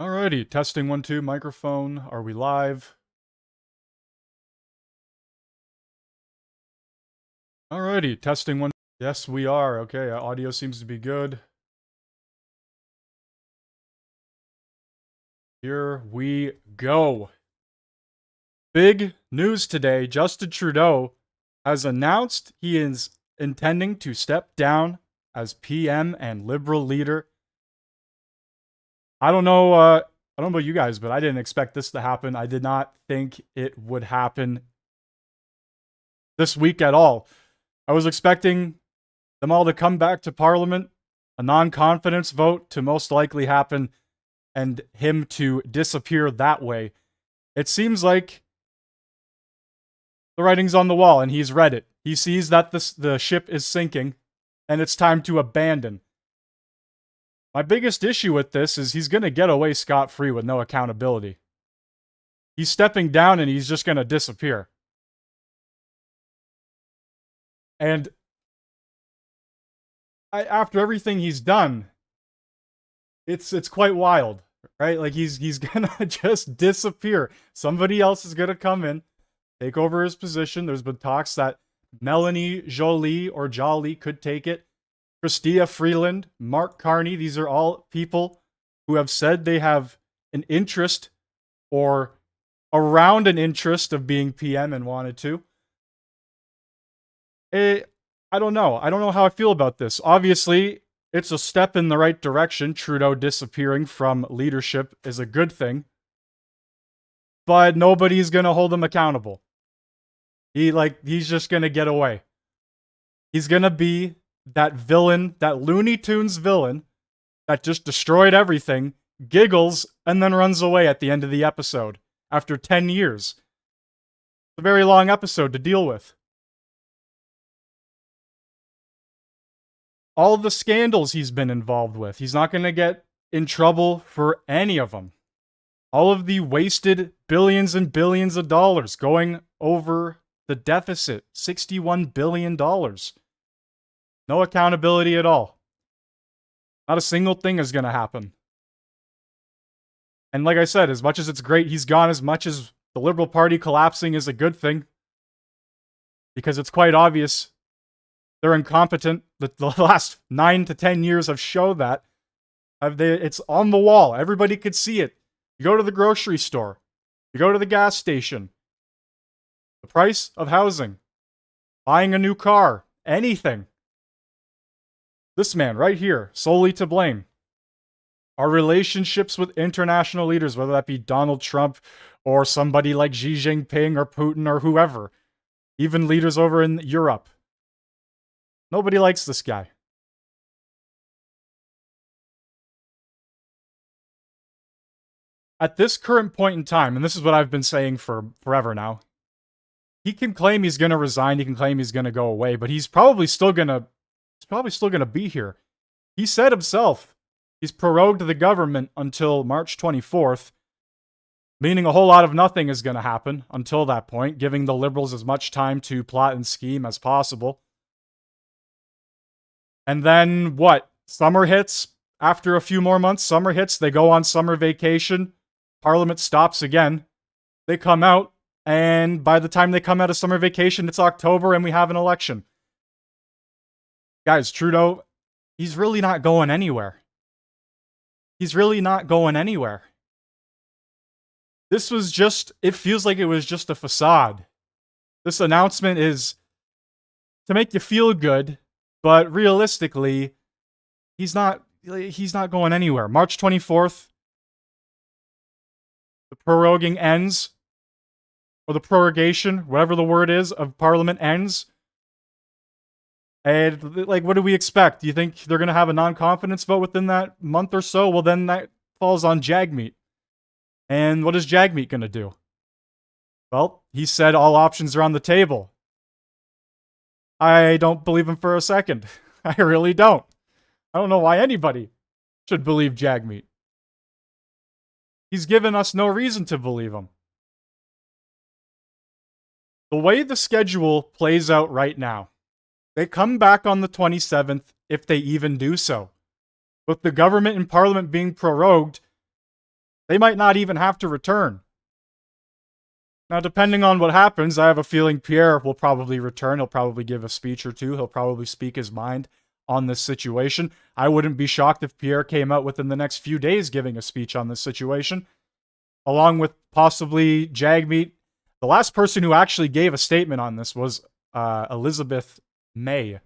Alrighty, testing 1 2 microphone. Are we live? Alrighty, testing 1. Yes, we are. Okay, audio seems to be good. Here we go. Big news today. Justin Trudeau has announced he is intending to step down as PM and Liberal leader. I don't know about you guys, but I didn't expect this to happen. I did not think it would happen this week at all. I was expecting them all to come back to Parliament, a non-confidence vote to most likely happen, and him to disappear that way. It seems like the writing's on the wall, and he's read it. He sees that the ship is sinking, and it's time to abandon. My biggest issue with this is he's going to get away scot-free with no accountability. He's stepping down, and he's just going to disappear. And after everything he's done, it's quite wild, right? Like he's gonna just disappear. Somebody else is gonna come in, take over his position. There's been talks that Melanie Joly or Jolly could take it. Chrystia Freeland, Mark Carney, these are all people who have said they have an interest or around an interest of being PM and wanted to. I don't know. I don't know how I feel about this. Obviously, it's a step in the right direction. Trudeau disappearing from leadership is a good thing. But nobody's going to hold him accountable. He's just going to get away. He's going to be that villain, that Looney Tunes villain that just destroyed everything, giggles, and then runs away at the end of the episode after 10 years. It's a very long episode to deal with. All the scandals he's been involved with, he's not going to get in trouble for any of them. All of the wasted billions and billions of dollars going over the deficit, $61 billion. No accountability at all. Not a single thing is going to happen. And like I said, as much as it's great he's gone, as much as the Liberal Party collapsing is a good thing, because it's quite obvious they're incompetent. The last 9 to 10 years have shown that. It's on the wall. Everybody could see it. You go to the grocery store. You go to the gas station. The price of housing. Buying a new car. Anything. This man right here, solely to blame. Our relationships with international leaders, whether that be Donald Trump or somebody like Xi Jinping or Putin or whoever. Even leaders over in Europe. Nobody likes this guy. At this current point in time, and this is what I've been saying for forever now, he can claim he's going to resign, he can claim he's going to go away, but he's probably still going to be here. He said himself, he's prorogued the government until March 24th, meaning a whole lot of nothing is going to happen until that point, giving the Liberals as much time to plot and scheme as possible. And then what? Summer hits. After a few more months, summer hits. They go on summer vacation. Parliament stops again. They come out. And by the time they come out of summer vacation, it's October and we have an election. Guys, Trudeau, he's really not going anywhere. He's really not going anywhere. This was just, it feels like it was just a facade. This announcement is to make you feel good. But realistically, he's not going anywhere. March 24th, the proroguing ends, or the prorogation, whatever the word is, of Parliament ends. And, what do we expect? Do you think they're going to have a non-confidence vote within that month or so? Well, then that falls on Jagmeet. And what is Jagmeet going to do? Well, he said all options are on the table. I don't believe him for a second. I really don't. I don't know why anybody should believe Jagmeet. He's given us no reason to believe him. The way the schedule plays out right now, they come back on the 27th, if they even do so. With the government and Parliament being prorogued, They might not even have to return. Now, depending on what happens, I have a feeling Pierre will probably return. He'll probably give a speech or two. He'll probably speak his mind on this situation. I wouldn't be shocked if Pierre came out within the next few days giving a speech on this situation, along with possibly Jagmeet. The last person who actually gave a statement on this was Elizabeth May.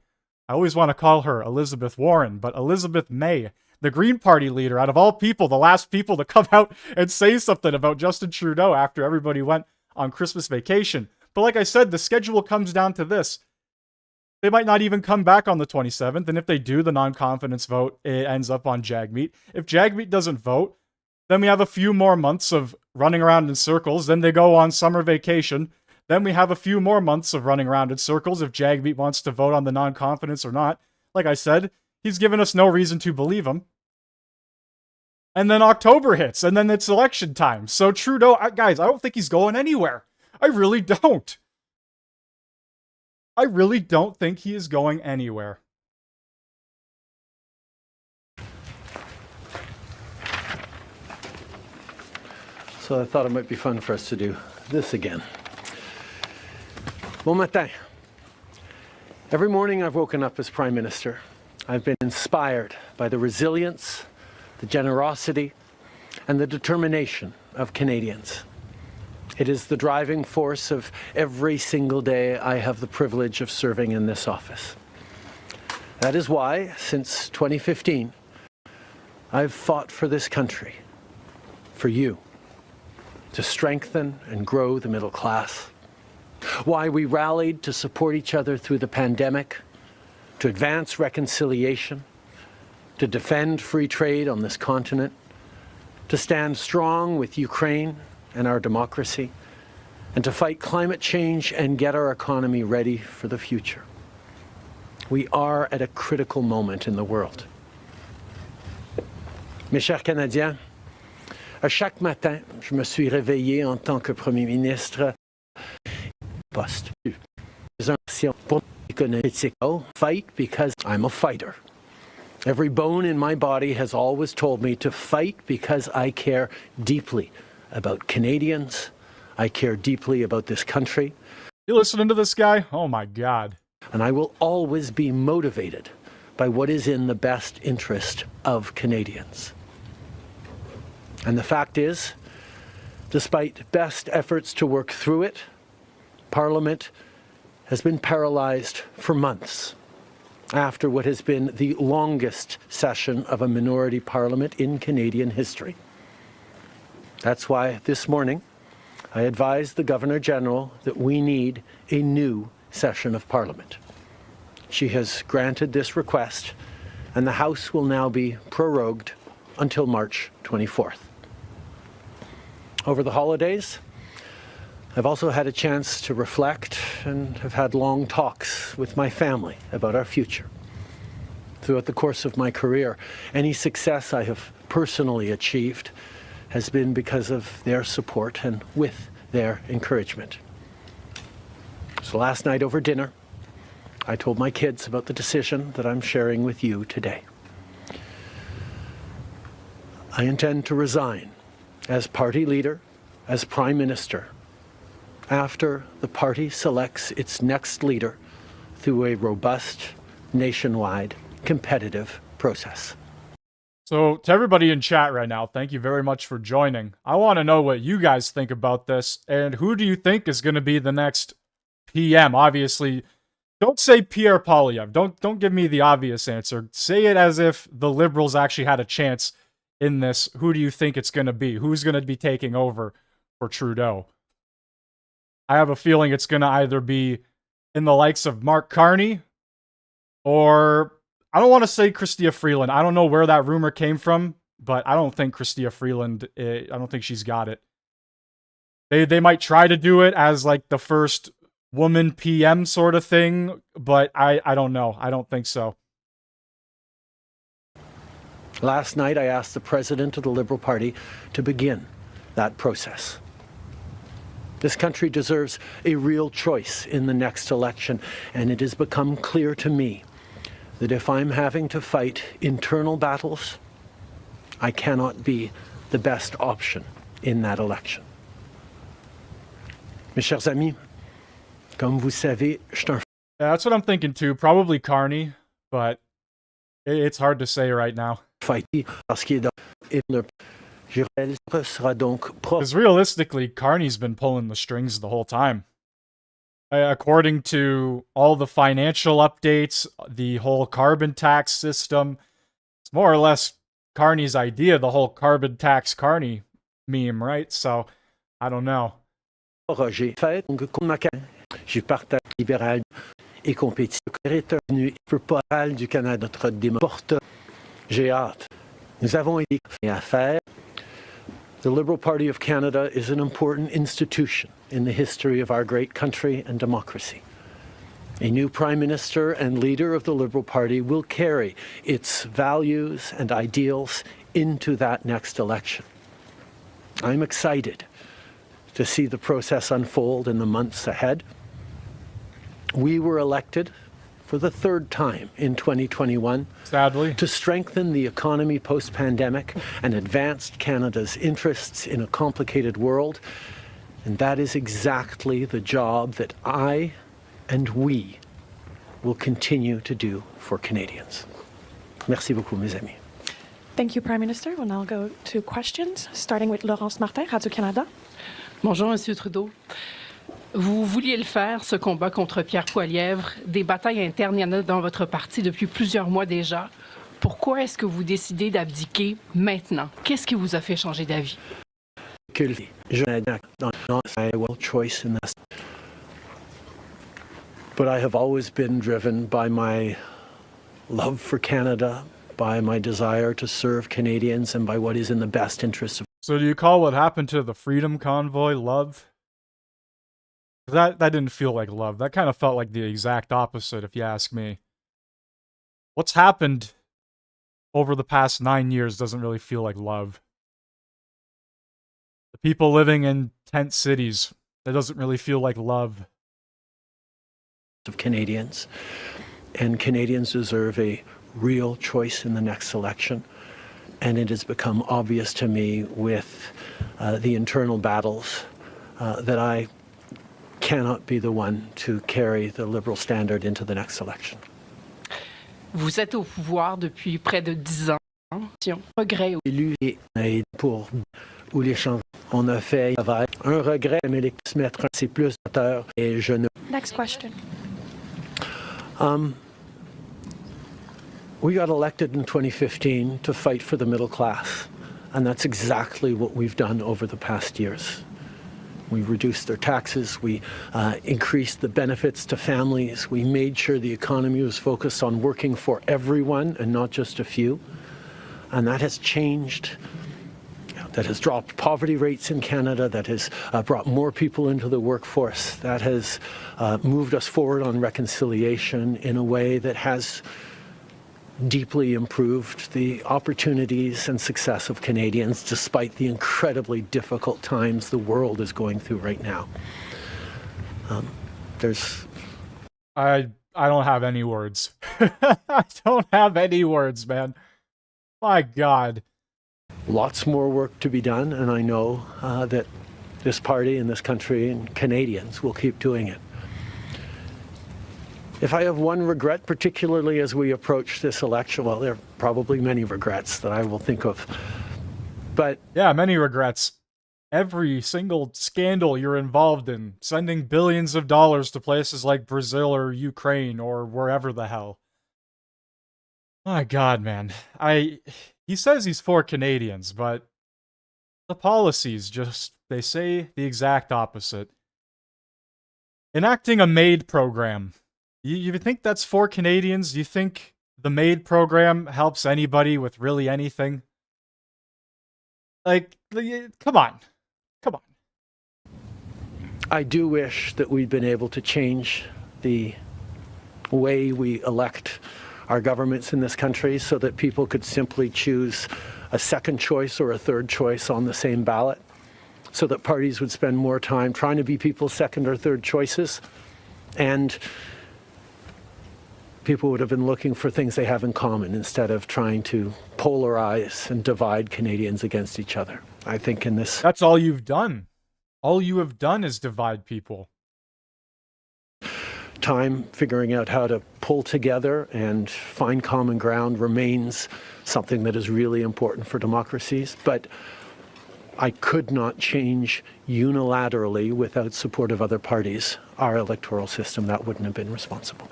I always want to call her Elizabeth Warren, but Elizabeth May, the Green Party leader, out of all people, the last people to come out and say something about Justin Trudeau after everybody went on Christmas vacation. But like I said, the schedule comes down to this. They might not even come back on the 27th, and if they do, the non-confidence vote, it ends up on Jagmeet. If Jagmeet doesn't vote, then we have a few more months of running around in circles. Then they go on summer vacation. Then we have a few more months of running around in circles if Jagmeet wants to vote on the non-confidence or not. Like I said, he's given us no reason to believe him. And then October hits, and then it's election time. So Trudeau, guys, I don't think he's going anywhere. I really don't. I really don't think he is going anywhere. So I thought it might be fun for us to do this again. Bon matin. Every morning I've woken up as Prime Minister. I've been inspired by the resilience, the generosity, and the determination of Canadians. It is the driving force of every single day I have the privilege of serving in this office. That is why, since 2015, I've fought for this country, for you, to strengthen and grow the middle class. Why we rallied to support each other through the pandemic, to advance reconciliation, to defend free trade on this continent, to stand strong with Ukraine and our democracy, and to fight climate change and get our economy ready for the future. We are at a critical moment in the world. Mes chers Canadiens, à chaque matin, je me suis réveillé en tant que Premier ministre poste. Fight because I'm a fighter. Every bone in my body has always told me to fight because I care deeply about Canadians. I care deeply about this country. You listening to this guy? Oh my God. And I will always be motivated by what is in the best interest of Canadians. And the fact is, despite best efforts to work through it, Parliament has been paralyzed for months after what has been the longest session of a minority parliament in Canadian history. That's why this morning I advised the Governor-General that we need a new session of Parliament. She has granted this request, and the House will now be prorogued until March 24th. Over the holidays, I've also had a chance to reflect and have had long talks with my family about our future. Throughout the course of my career, any success I have personally achieved has been because of their support and with their encouragement. So last night over dinner, I told my kids about the decision that I'm sharing with you today. I intend to resign as party leader, as Prime Minister, after the party selects its next leader through a robust, nationwide, competitive process. So, to everybody in chat right now, thank you very much for joining. I want to know what you guys think about this, and who do you think is going to be the next PM? Obviously, don't say Pierre Poilievre. Don't give me the obvious answer. Say it as if the Liberals actually had a chance in this. Who do you think it's going to be? Who's going to be taking over for Trudeau? I have a feeling it's going to either be in the likes of Mark Carney, or I don't want to say Chrystia Freeland. I don't know where that rumor came from, but I don't think Chrystia Freeland, I don't think she's got it. They might try to do it as like the first woman PM sort of thing, but I don't know. I don't think so. Last night, I asked the President of the Liberal Party to begin that process. This country deserves a real choice in the next election, and it has become clear to me that if I'm having to fight internal battles, I cannot be the best option in that election. Mes chers amis, comme vous savez, je suis un Yeah, that's what I'm thinking too. Probably Carney, but it's hard to say right now. fighter parce qu'il est dans et le Girel sera donc Because realistically, Carney's been pulling the strings the whole time. According to all the financial updates, the whole carbon tax system, it's more or less Carney's idea, the whole carbon tax Carney meme, right? So, I don't know. Roger fait donc comme ma j'ai partagé libéral et compétitif retenu peu pas du Canada notre démocrate. J'ai hâte. Nous avons été à faire. The Liberal Party of Canada is an important institution in the history of our great country and democracy. A new Prime Minister and leader of the Liberal Party will carry its values and ideals into that next election. I'm excited to see the process unfold in the months ahead. We were elected for the third time in 2021, sadly, to strengthen the economy post-pandemic and advance Canada's interests in a complicated world. And that is exactly the job that I and we will continue to do for Canadians. Merci beaucoup, mes amis. Thank you, Prime Minister. We'll now go to questions, starting with Laurence Martin, Radio-Canada. Bonjour, Monsieur Trudeau. Vous vouliez le faire, ce combat contre Pierre Poilievre. Des batailles internes, il y en a dans votre parti depuis plusieurs mois déjà. Pourquoi est-ce que vous décidez d'abdiquer maintenant? Qu'est-ce qui vous a fait changer d'avis? Choice in this. But I have always been driven by my love for Canada, by my desire to serve Canadians, and by what is in the best interest of. So do you call what happened to the Freedom Convoy love? That didn't feel like love. That kind of felt like the exact opposite, if you ask me. What's happened over the past 9 years doesn't really feel like love. The people living in tent cities, that doesn't really feel like love. Of Canadians, and Canadians deserve a real choice in the next election. And it has become obvious to me with the internal battles that I cannot be the one to carry the Liberal standard into the next election. Vous êtes au pouvoir depuis près de 10 ans. Regret. Élu et pour où les champs on a fait un regret, mais les se mettre c'est plus d'auteur et je ne. Next question. We got elected in 2015 to fight for the middle class, and that's exactly what we've done over the past years. We reduced their taxes, we increased the benefits to families, we made sure the economy was focused on working for everyone and not just a few, and that has changed. That has dropped poverty rates in Canada, that has brought more people into the workforce, that has moved us forward on reconciliation in a way that has deeply improved the opportunities and success of Canadians despite the incredibly difficult times the world is going through right now. I don't have any words. I don't have any words, man. My God. Lots more work to be done, and I know that this party and this country and Canadians will keep doing it. If I have one regret, particularly as we approach this election, well, there are probably many regrets that I will think of. But yeah, many regrets. Every single scandal you're involved in, sending billions of dollars to places like Brazil or Ukraine or wherever the hell. My God, man. He says he's for Canadians, but the policies just, they say the exact opposite. Enacting a MAID program. You think that's for Canadians? Do you think the MAID program helps anybody with really anything? Like, come on. Come on. I do wish that we'd been able to change the way we elect our governments in this country so that people could simply choose a second choice or a third choice on the same ballot, so that parties would spend more time trying to be people's second or third choices, and people would have been looking for things they have in common instead of trying to polarize and divide Canadians against each other. I think in this That's all you've done. All you have done is divide people. time, figuring out how to pull together and find common ground remains something that is really important for democracies. But I could not change unilaterally, without support of other parties, our electoral system. That wouldn't have been responsible.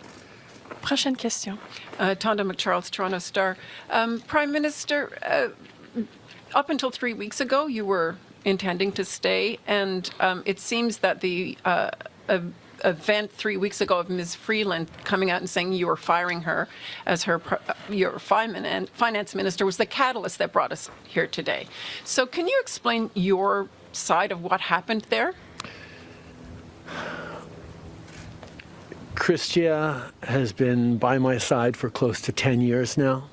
Prochaine question. Tonda McCharles, Toronto Star. Prime Minister, up until 3 weeks ago, you were intending to stay, and it seems that the event 3 weeks ago of Ms. Freeland coming out and saying you were firing her as your finance minister was the catalyst that brought us here today. So can you explain your side of what happened there? Chrystia has been by my side for close to 10 years now.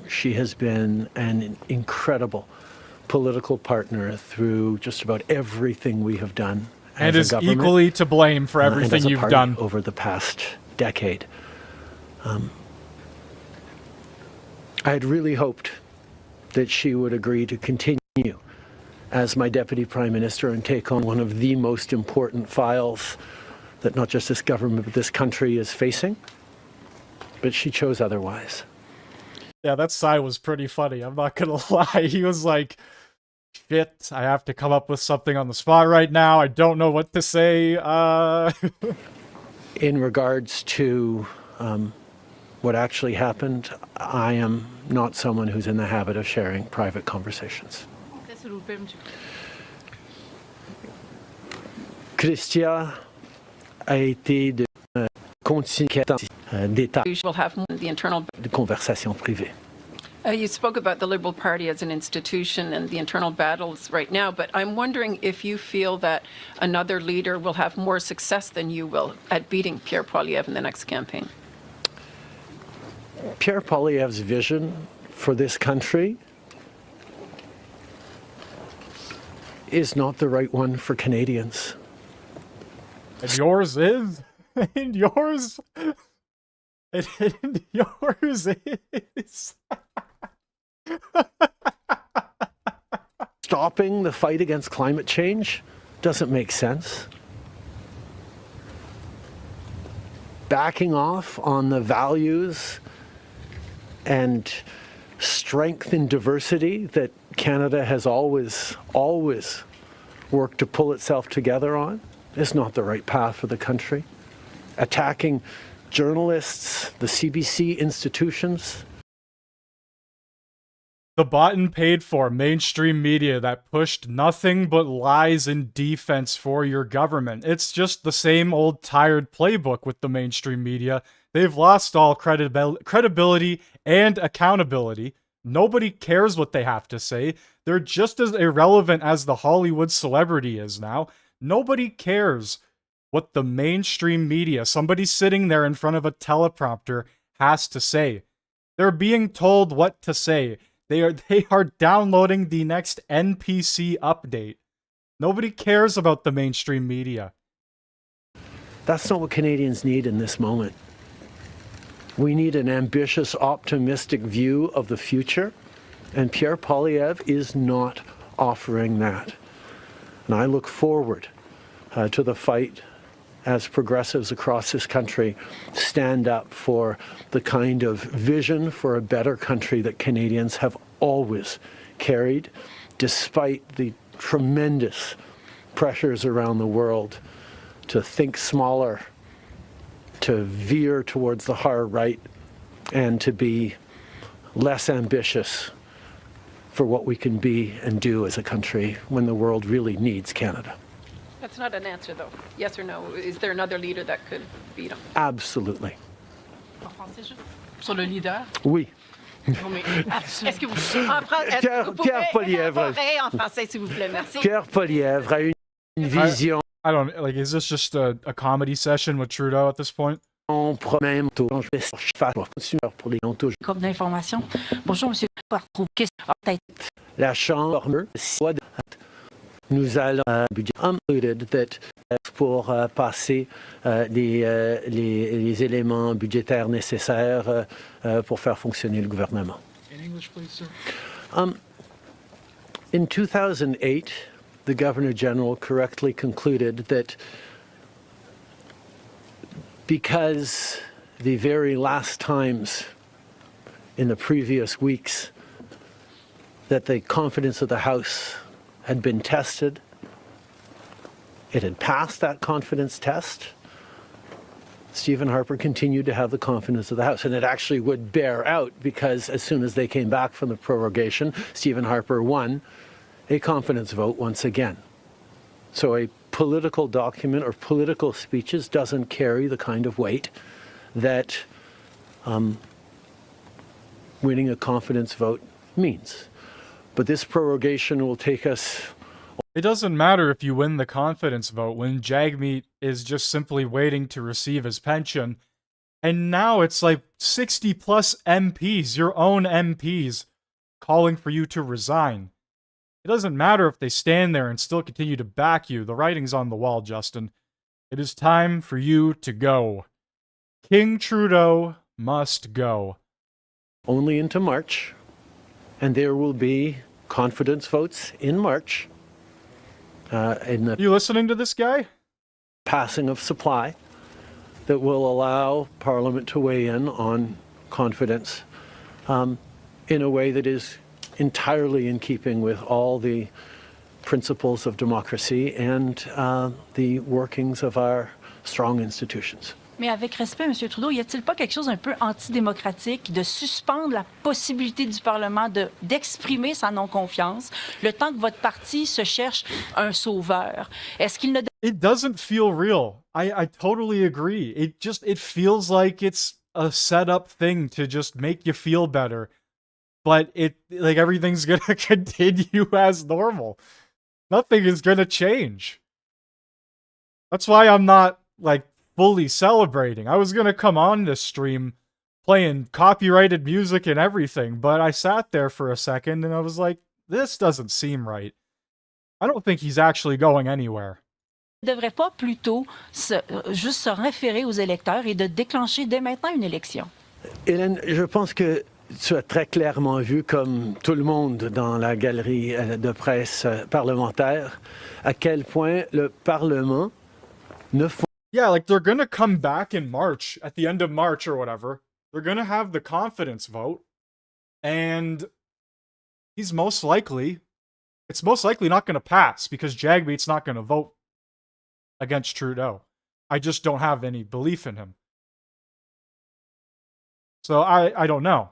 She has been an incredible political partner through just about everything we have done And as is a government, equally to blame for and everything as a you've party done. over the past decade. I had really hoped that she would agree to continue as my Deputy Prime Minister and take on one of the most important files that not just this government but this country is facing. But she chose otherwise. Yeah, that side was pretty funny. I'm not gonna lie. He was like, shit, I have to come up with something on the spot right now. I don't know what to say. In regards to what actually happened, I am not someone who's in the habit of sharing private conversations. Chrystia a été de continuité d'état You will have the internal. de conversation privée. You spoke about the Liberal Party as an institution and the internal battles right now, but I'm wondering if you feel that another leader will have more success than you will at beating Pierre Poilievre in the next campaign. Pierre Poilievre's vision for this country is not the right one for Canadians. And yours is? And yours? And yours is? Stopping the fight against climate change doesn't make sense. Backing off on the values and strength in diversity that Canada has always worked to pull itself together on is not the right path for the country. Attacking journalists, the CBC institutions. The bought and paid for mainstream media that pushed nothing but lies and defense for your government. It's just the same old tired playbook with the mainstream media. They've lost all credibility and accountability. Nobody cares what they have to say. They're just as irrelevant as the Hollywood celebrity is now. Nobody cares what the mainstream media, somebody sitting there in front of a teleprompter, has to say. They're being told what to say. They are downloading the next NPC update. Nobody cares about the mainstream media. That's not what Canadians need in this moment. We need an ambitious, optimistic view of the future, and Pierre Poilievre is not offering that. And I look forward to the fight as progressives across this country stand up for the kind of vision for a better country that Canadians have always carried, despite the tremendous pressures around the world to think smaller, to veer towards the hard right, and to be less ambitious for what we can be and do as a country when the world really needs Canada. That's not an answer, though. Yes or no? Is there another leader that could beat him? Absolutely. En français, sur le leader? Oui. Non, mais est-ce que vous Pierre Poilievre. élaborer en français, s'il vous plaît? Merci. Pierre Poilievre a une vision I don't, like, is this just a comedy session with Trudeau at this point? même pour les entours. Comme d'information. Bonjour, monsieur. La Chambre nous allons budget included that pour passer les éléments budgétaires nécessaires pour faire fonctionner le gouvernement. In English, please, sir. In 2008, the Governor General correctly concluded that because the very last times in the previous weeks that the confidence of the House had been tested, it had passed that confidence test, Stephen Harper continued to have the confidence of the House. And it actually would bear out because as soon as they came back from the prorogation, Stephen Harper won a confidence vote once again. So a political document or political speeches doesn't carry the kind of weight that winning a confidence vote means. But this prorogation will take us... It doesn't matter if you win the confidence vote when Jagmeet is just simply waiting to receive his pension. And now it's like 60 plus MPs, your own MPs, calling for you to resign. It doesn't matter if they stand there and still continue to back you. The writing's on the wall, Justin. It is time for you to go. King Trudeau must go. Only into March, and there will be confidence votes in March. In the You listening to this guy? passing of supply that will allow Parliament to weigh in on confidence in a way that is entirely in keeping with all the principles of democracy and the workings of our strong institutions. Mais avec respect, M. Trudeau, y a-t-il pas quelque chose un peu antidémocratique de suspendre la possibilité du Parlement d'exprimer sa non-confiance le temps que votre parti se cherche un sauveur? Est-ce qu'il ne... It doesn't feel real. I totally agree. It feels like it's a set-up thing to just make you feel better. But like everything's gonna continue as normal. Nothing is gonna change. That's why I'm not, like, fully celebrating. I was gonna come on this stream playing copyrighted music and everything, but I sat there for a second and I was like, this doesn't seem right. I don't think he's actually going anywhere. ne devrait pas plutôt juste se référer aux électeurs et de déclencher dès maintenant une élection? Hélène, je pense que tu as très clairement vu, comme tout le monde dans la galerie de presse parlementaire, à quel point le Parlement ne fonctionne. Yeah, like they're gonna come back in March, at the end of March or whatever. They're gonna have the confidence vote, and it's most likely not gonna pass because Jagmeet's not gonna vote against Trudeau. I just don't have any belief in him. So I don't know.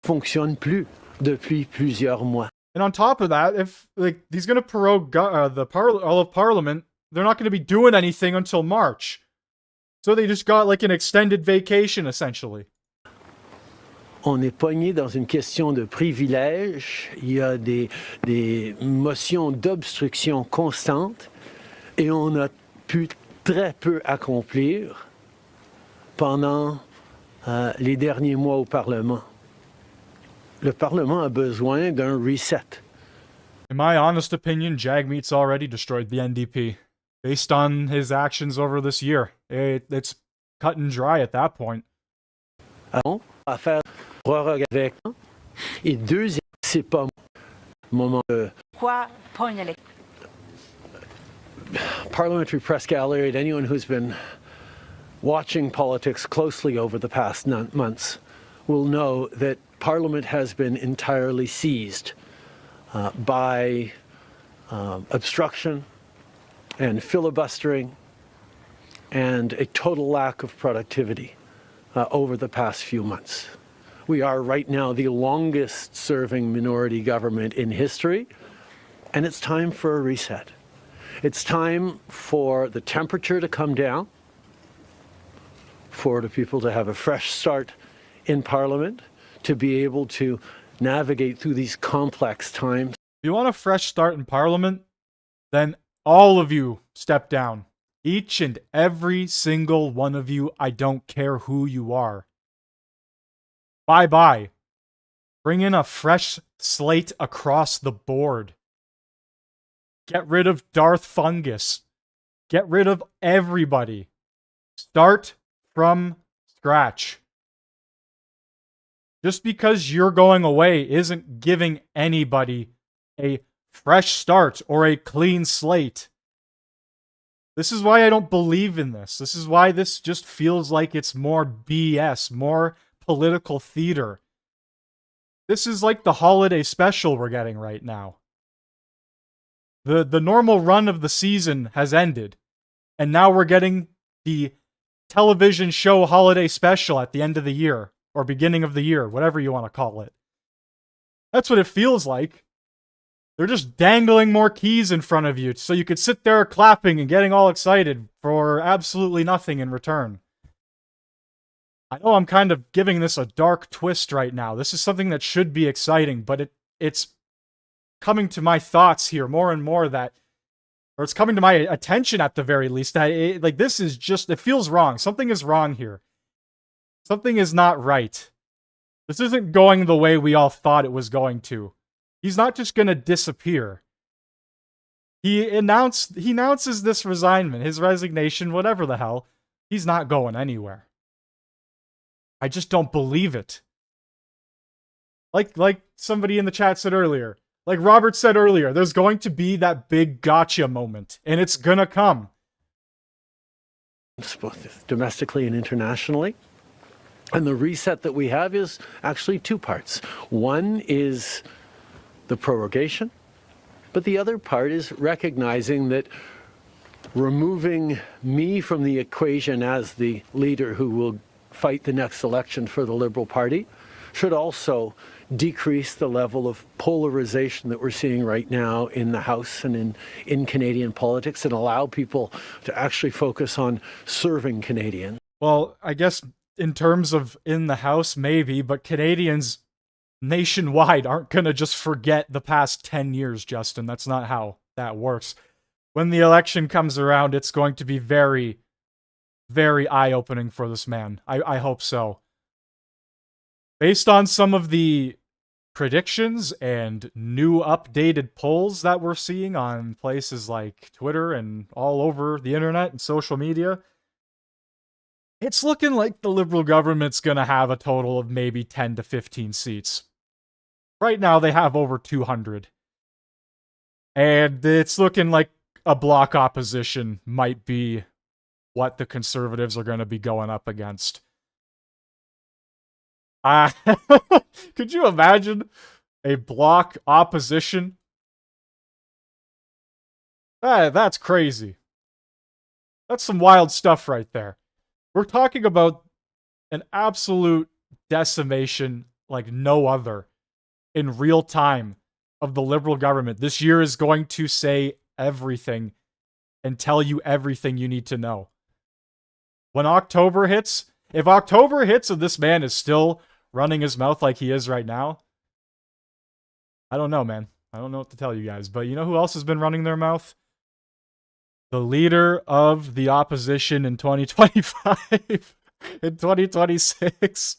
Fonctionne plus depuis plusieurs mois. And on top of that, if like he's gonna prorogue all of Parliament, they're not gonna be doing anything until March. So they just got like an extended vacation essentially. On est pogné dans une question de privilège. Il y a des motions d'obstruction constantes et on a pu très peu accomplir pendant les derniers mois au Parlement. Le Parlement a besoin d'un reset. In my honest opinion, Jagmeet's already destroyed the NDP. Based on his actions over this year. It's cut and dry at that point. On va faire prorogue avec. Et deuxième, c'est pas moment de... Quoi? Pas une élection. Parliamentary Press Gallery, and anyone who's been watching politics closely over the past months will know that Parliament has been entirely seized by obstruction and filibustering and a total lack of productivity over the past few months. We are right now the longest serving minority government in history, and it's time for a reset. It's time for the temperature to come down, for the people to have a fresh start in Parliament, to be able to navigate through these complex times. If you want a fresh start in Parliament, then all of you step down. Each and every single one of you, I don't care who you are. Bye-bye. Bring in a fresh slate across the board. Get rid of Darth Fungus. Get rid of everybody. Start from scratch. Just because you're going away isn't giving anybody a fresh start or a clean slate. This is why I don't believe in this. This is why this just feels like it's more BS, more political theater. This is like the holiday special we're getting right now. The normal run of the season has ended, and now we're getting the television show holiday special at the end of the year, or beginning of the year, whatever you want to call it. That's what it feels like. They're just dangling more keys in front of you so you could sit there clapping and getting all excited for absolutely nothing in return. I know I'm kind of giving this a dark twist right now. This is something that should be exciting, but it's coming to my thoughts here more and more that, or it's coming to my attention at the very least, that this is just, it feels wrong. Something is wrong here. Something is not right. This isn't going the way we all thought it was going to. He's not just going to disappear. He announces this resignation, his resignation, whatever the hell. He's not going anywhere. I just don't believe it. Like somebody in the chat said earlier, like Robert said earlier, there's going to be that big gotcha moment, and it's gonna come. Both domestically and internationally. And the reset that we have is actually two parts. One is the prorogation, but the other part is recognizing that removing me from the equation as the leader who will fight the next election for the Liberal Party should also decrease the level of polarization that we're seeing right now in the House and in Canadian politics, and allow people to actually focus on serving Canadians. Well, I guess in terms of in the House, maybe, but Canadians nationwide aren't going to just forget the past 10 years, Justin. That's not how that works. When the election comes around, it's going to be very, very eye-opening for this man. I hope so. Based on some of the predictions and new updated polls that we're seeing on places like Twitter and all over the internet and social media, it's looking like the Liberal government's going to have a total of maybe 10 to 15 seats. Right now, they have over 200. And it's looking like a bloc opposition might be what the Conservatives are going to be going up against. Could you imagine a bloc opposition? That's crazy. That's some wild stuff right there. We're talking about an absolute decimation like no other in real time of the Liberal government. This year is going to say everything and tell you everything you need to know. When October hits, if October hits and this man is still running his mouth like he is right now, I don't know, man. I don't know what to tell you guys. But you know who else has been running their mouth? The leader of the opposition in 2025, in 2026.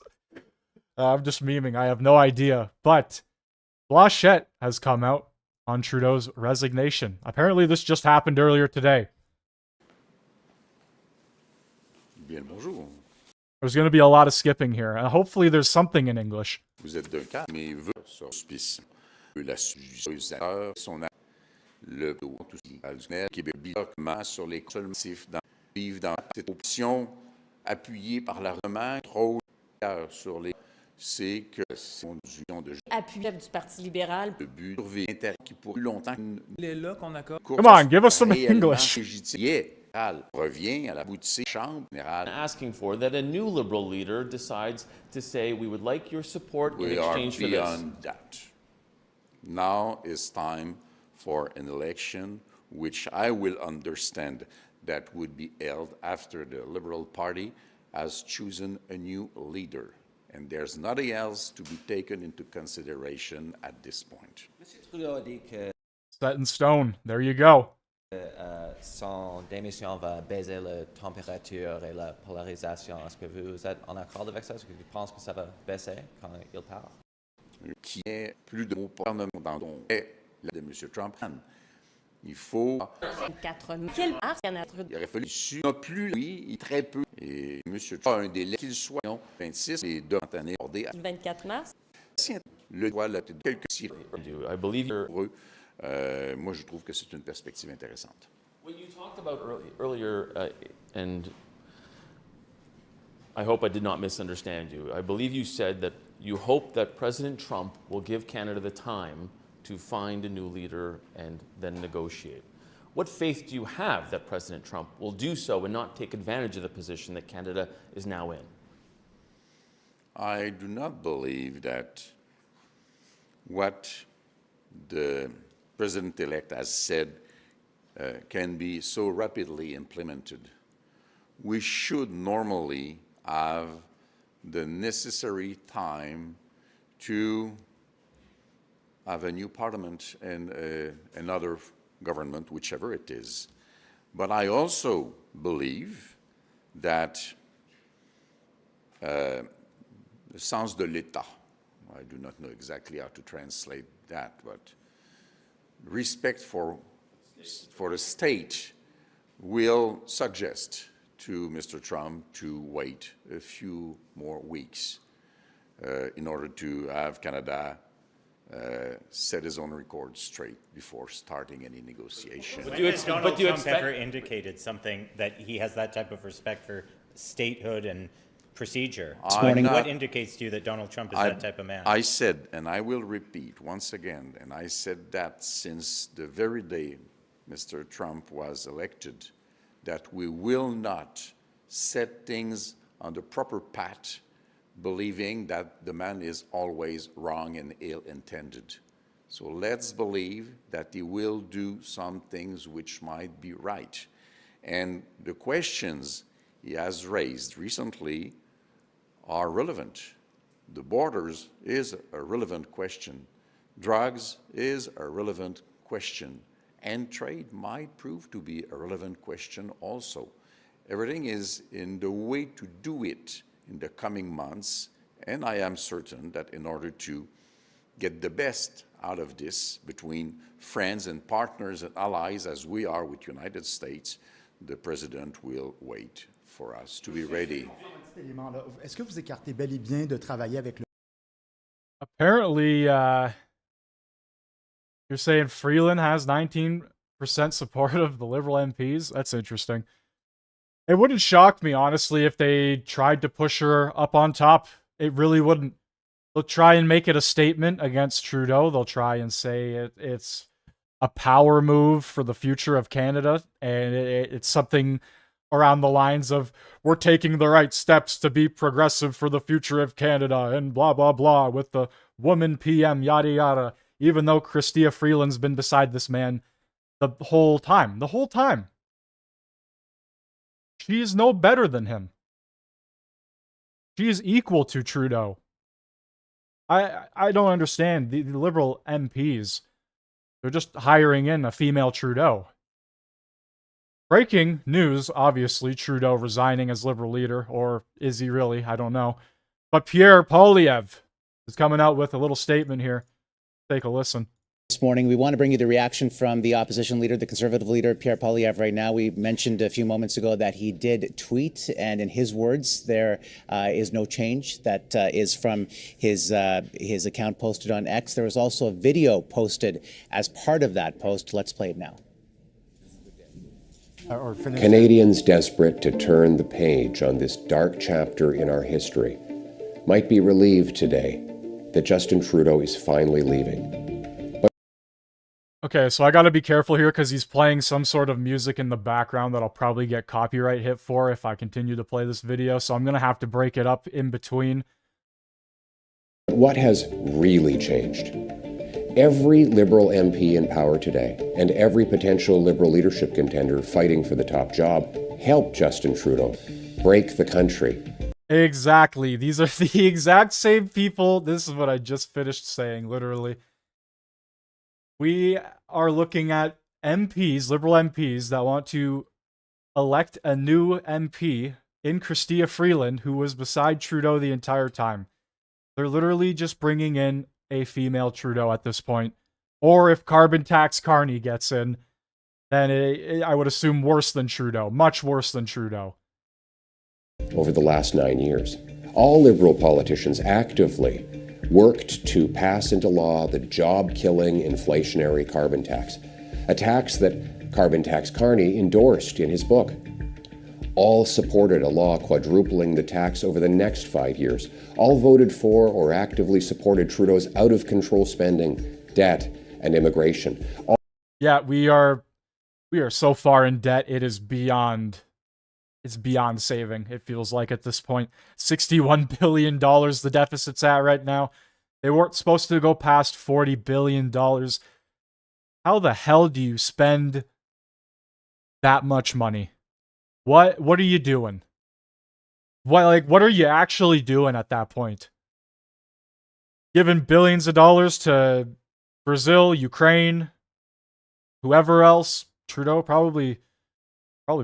I'm just memeing. I have no idea. But Blanchet has come out on Trudeau's resignation. Apparently, this just happened earlier today. Bien le bonjour. There's going to be a lot of skipping here. Hopefully, there's something in English. Vous êtes d'un cas, mais veut sur hospice. La utilisateur, son le tout algénère Québec bloquement sur les massifs vivent dans cette option appuyée par l'armement trop sur les c'est que c'est une conduction de appui du Parti libéral. Le but surveiller qui pour plus longtemps les là qu'on accorde. Come on, give us some English. Revient à la boutique chambre générale. Asking for that a new Liberal leader decides to say we would like your support in exchange for this. Beyond that. Now is time for an election which I will understand that would be held after the Liberal Party has chosen a new leader. And there's nothing else to be taken into consideration at this point. Monsieur Trudeau a dit que Set in stone. There you go. son démission va baiser la température et la polarisation. Est-ce que vous êtes en accord avec ça? Est-ce que vous pensez que ça va baisser quand il part? Qui est plus de mots parlement dans ton est la de M. Trump. Il faut. 4 000. Quel il aurait fallu plus, oui, très peu. Et M. Trump a un délai qu'il soit 26 et d'entendre accordé à Le 24 mars. le droit de quelques I believe you're... moi, je trouve que c'est une perspective intéressante. When you talked about earlier, and I hope I did not misunderstand you, I believe you said that you hope that President Trump will give Canada the time to find a new leader and then negotiate. What faith do you have that President Trump will do so and not take advantage of the position that Canada is now in? I do not believe that what the President-elect has said can be so rapidly implemented. We should normally have the necessary time to have a new parliament and another government, whichever it is. But I also believe that le sens de l'État, I do not know exactly how to translate that, but respect for the state will suggest to Mr. Trump to wait a few more weeks in order to have Canada set his own record straight before starting any negotiation. When has Donald Trump ever indicated something that he has that type of respect for statehood and procedure? This morning, what indicates to you that Donald Trump is that type of man? I said, and I will repeat once again, and I said that since the very day Mr. Trump was elected, that we will not set things on the proper path, believing that the man is always wrong and ill-intended. So let's believe that he will do some things which might be right. And the questions he has raised recently are relevant. The borders is a relevant question. Drugs is a relevant question. And trade might prove to be a relevant question also. Everything is in the way to do it in the coming months, and I am certain that in order to get the best out of this between friends and partners and allies as we are with the United States, the President will wait for us to be ready. Est-ce que vous écartez bel et bien de travailler avec le... Apparently, you're saying Freeland has 19% support of the Liberal MPs? That's interesting. It wouldn't shock me, honestly, if they tried to push her up on top. It really wouldn't. They'll try and make it a statement against Trudeau. They'll try and say it's a power move for the future of Canada, and it's something around the lines of, we're taking the right steps to be progressive for the future of Canada, and blah, blah, blah, with the woman PM, yada, yada, even though Chrystia Freeland's been beside this man the whole time. The whole time. She is no better than him. She is equal to Trudeau. I don't understand the Liberal MPs. They're just hiring in a female Trudeau. Breaking news, obviously, Trudeau resigning as Liberal leader, or is he really? I don't know. But Pierre Poilievre is coming out with a little statement here. Take a listen. This morning, we want to bring you the reaction from the opposition leader, the Conservative leader, Pierre Poilievre, right now. We mentioned a few moments ago that he did tweet, and in his words, there is no change. That is from his account posted on X. There was also a video posted as part of that post. Let's play it now. Canadians desperate to turn the page on this dark chapter in our history might be relieved today that Justin Trudeau is finally leaving. Okay, so I gotta be careful here because he's playing some sort of music in the background that I'll probably get copyright hit for if I continue to play this video, so I'm gonna have to break it up in between. What has really changed? Every Liberal MP in power today and every potential Liberal leadership contender fighting for the top job helped Justin Trudeau break the country. Exactly. These are the exact same people. This is what I just finished saying, literally. We are looking at MPs, Liberal MPs, that want to elect a new MP in Chrystia Freeland, who was beside Trudeau the entire time. They're literally just bringing in a female Trudeau at this point. Or if carbon tax Carney gets in, then I would assume worse than Trudeau. Much worse than Trudeau. over the last 9 years. All Liberal politicians actively worked to pass into law the job-killing inflationary carbon tax, a tax that Carbon Tax Carney endorsed in his book. All supported a law quadrupling the tax over the next 5 years. All voted for or actively supported Trudeau's out-of-control spending, debt, and immigration. Yeah, we are so far in debt, it is beyond saving, it feels like at this point. $61 billion the deficit's at right now. They weren't supposed to go past $40 billion. How the hell do you spend that much money? What are you doing? What are you actually doing at that point? Giving billions of dollars to Brazil, Ukraine, whoever else. Trudeau probably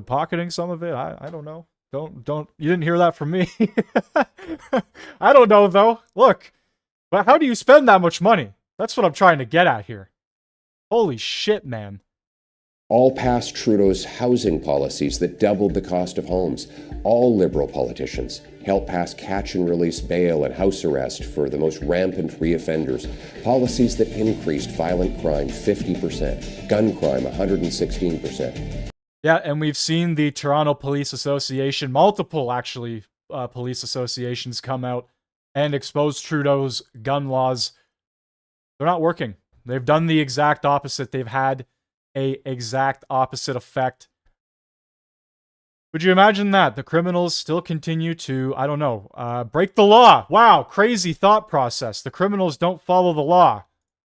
pocketing some of it. I don't know. Don't you didn't hear that from me. I don't know though. Look, but how do you spend that much money? That's what I'm trying to get at here. Holy shit, man. All passed Trudeau's housing policies that doubled the cost of homes. All Liberal politicians helped pass catch-and-release bail and house arrest for the most rampant reoffenders, policies that increased violent crime 50%, gun crime 116%. Yeah, and we've seen the Toronto Police Association, multiple actually police associations come out and expose Trudeau's gun laws. They're not working. They've done the exact opposite. They've had a exact opposite effect. Would you imagine that? The criminals still continue to, I don't know, break the law. Wow, crazy thought process. The criminals don't follow the law.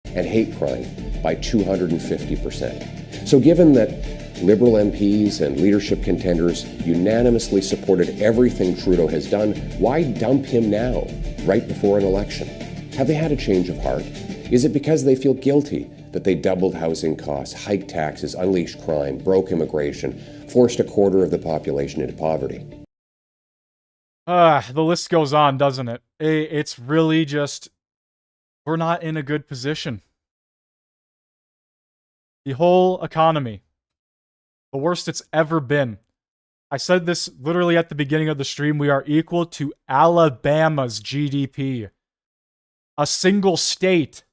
And hate crime by 250%. So given that Liberal MPs and leadership contenders unanimously supported everything Trudeau has done, why dump him now, right before an election? Have they had a change of heart? Is it because they feel guilty that they doubled housing costs, hiked taxes, unleashed crime, broke immigration, forced a quarter of the population into poverty? The list goes on, doesn't it? It's really just, we're not in a good position. The whole economy, the worst it's ever been. I said this literally at the beginning of the stream. We are equal to Alabama's GDP. A single state.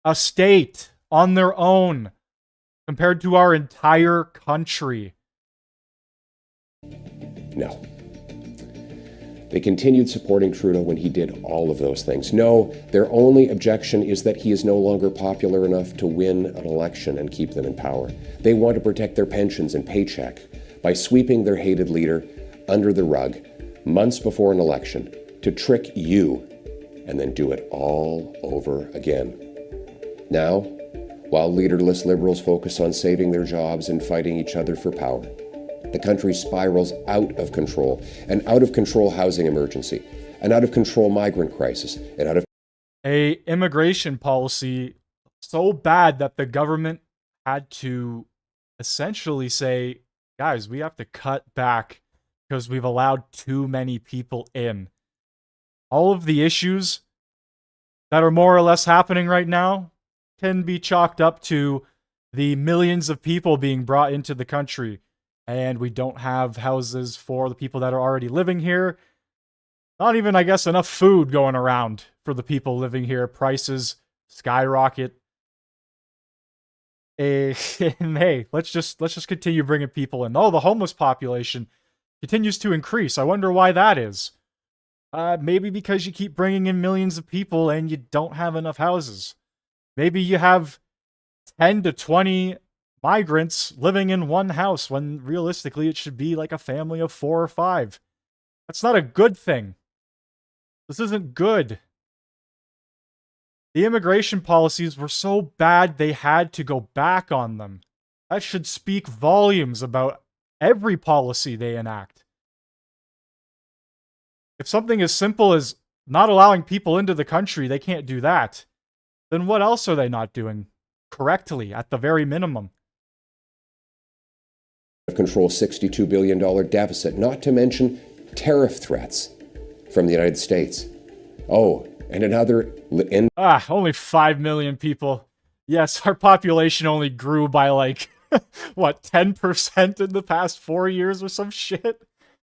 A state on their own compared to our entire country. No. They continued supporting Trudeau when he did all of those things. No, their only objection is that he is no longer popular enough to win an election and keep them in power. They want to protect their pensions and paycheck by sweeping their hated leader under the rug months before an election to trick you and then do it all over again. Now, while leaderless Liberals focus on saving their jobs and fighting each other for power, the country spirals out of control, an out-of-control housing emergency, an out-of-control migrant crisis, an out of a immigration policy so bad that the government had to essentially say, guys, we have to cut back because we've allowed too many people in. All of the issues that are more or less happening right now can be chalked up to the millions of people being brought into the country. And we don't have houses for the people that are already living here. Not even, I guess, enough food going around for the people living here. Prices skyrocket. And hey, let's just continue bringing people in. Oh, the homeless population continues to increase. I wonder why that is. Maybe because you keep bringing in millions of people and you don't have enough houses. Maybe you have 10 to 20 migrants living in one house when realistically it should be like a family of 4 or 5. That's not a good thing. This isn't good. The immigration policies were so bad they had to go back on them. That should speak volumes about every policy they enact. If something as simple as not allowing people into the country, they can't do that, then what else are they not doing correctly at the very minimum? Control $62 billion deficit, not to mention tariff threats from the United States. Oh, and another... only 5 million people. Yes, our population only grew by like, what, 10% in the past 4 years or some shit?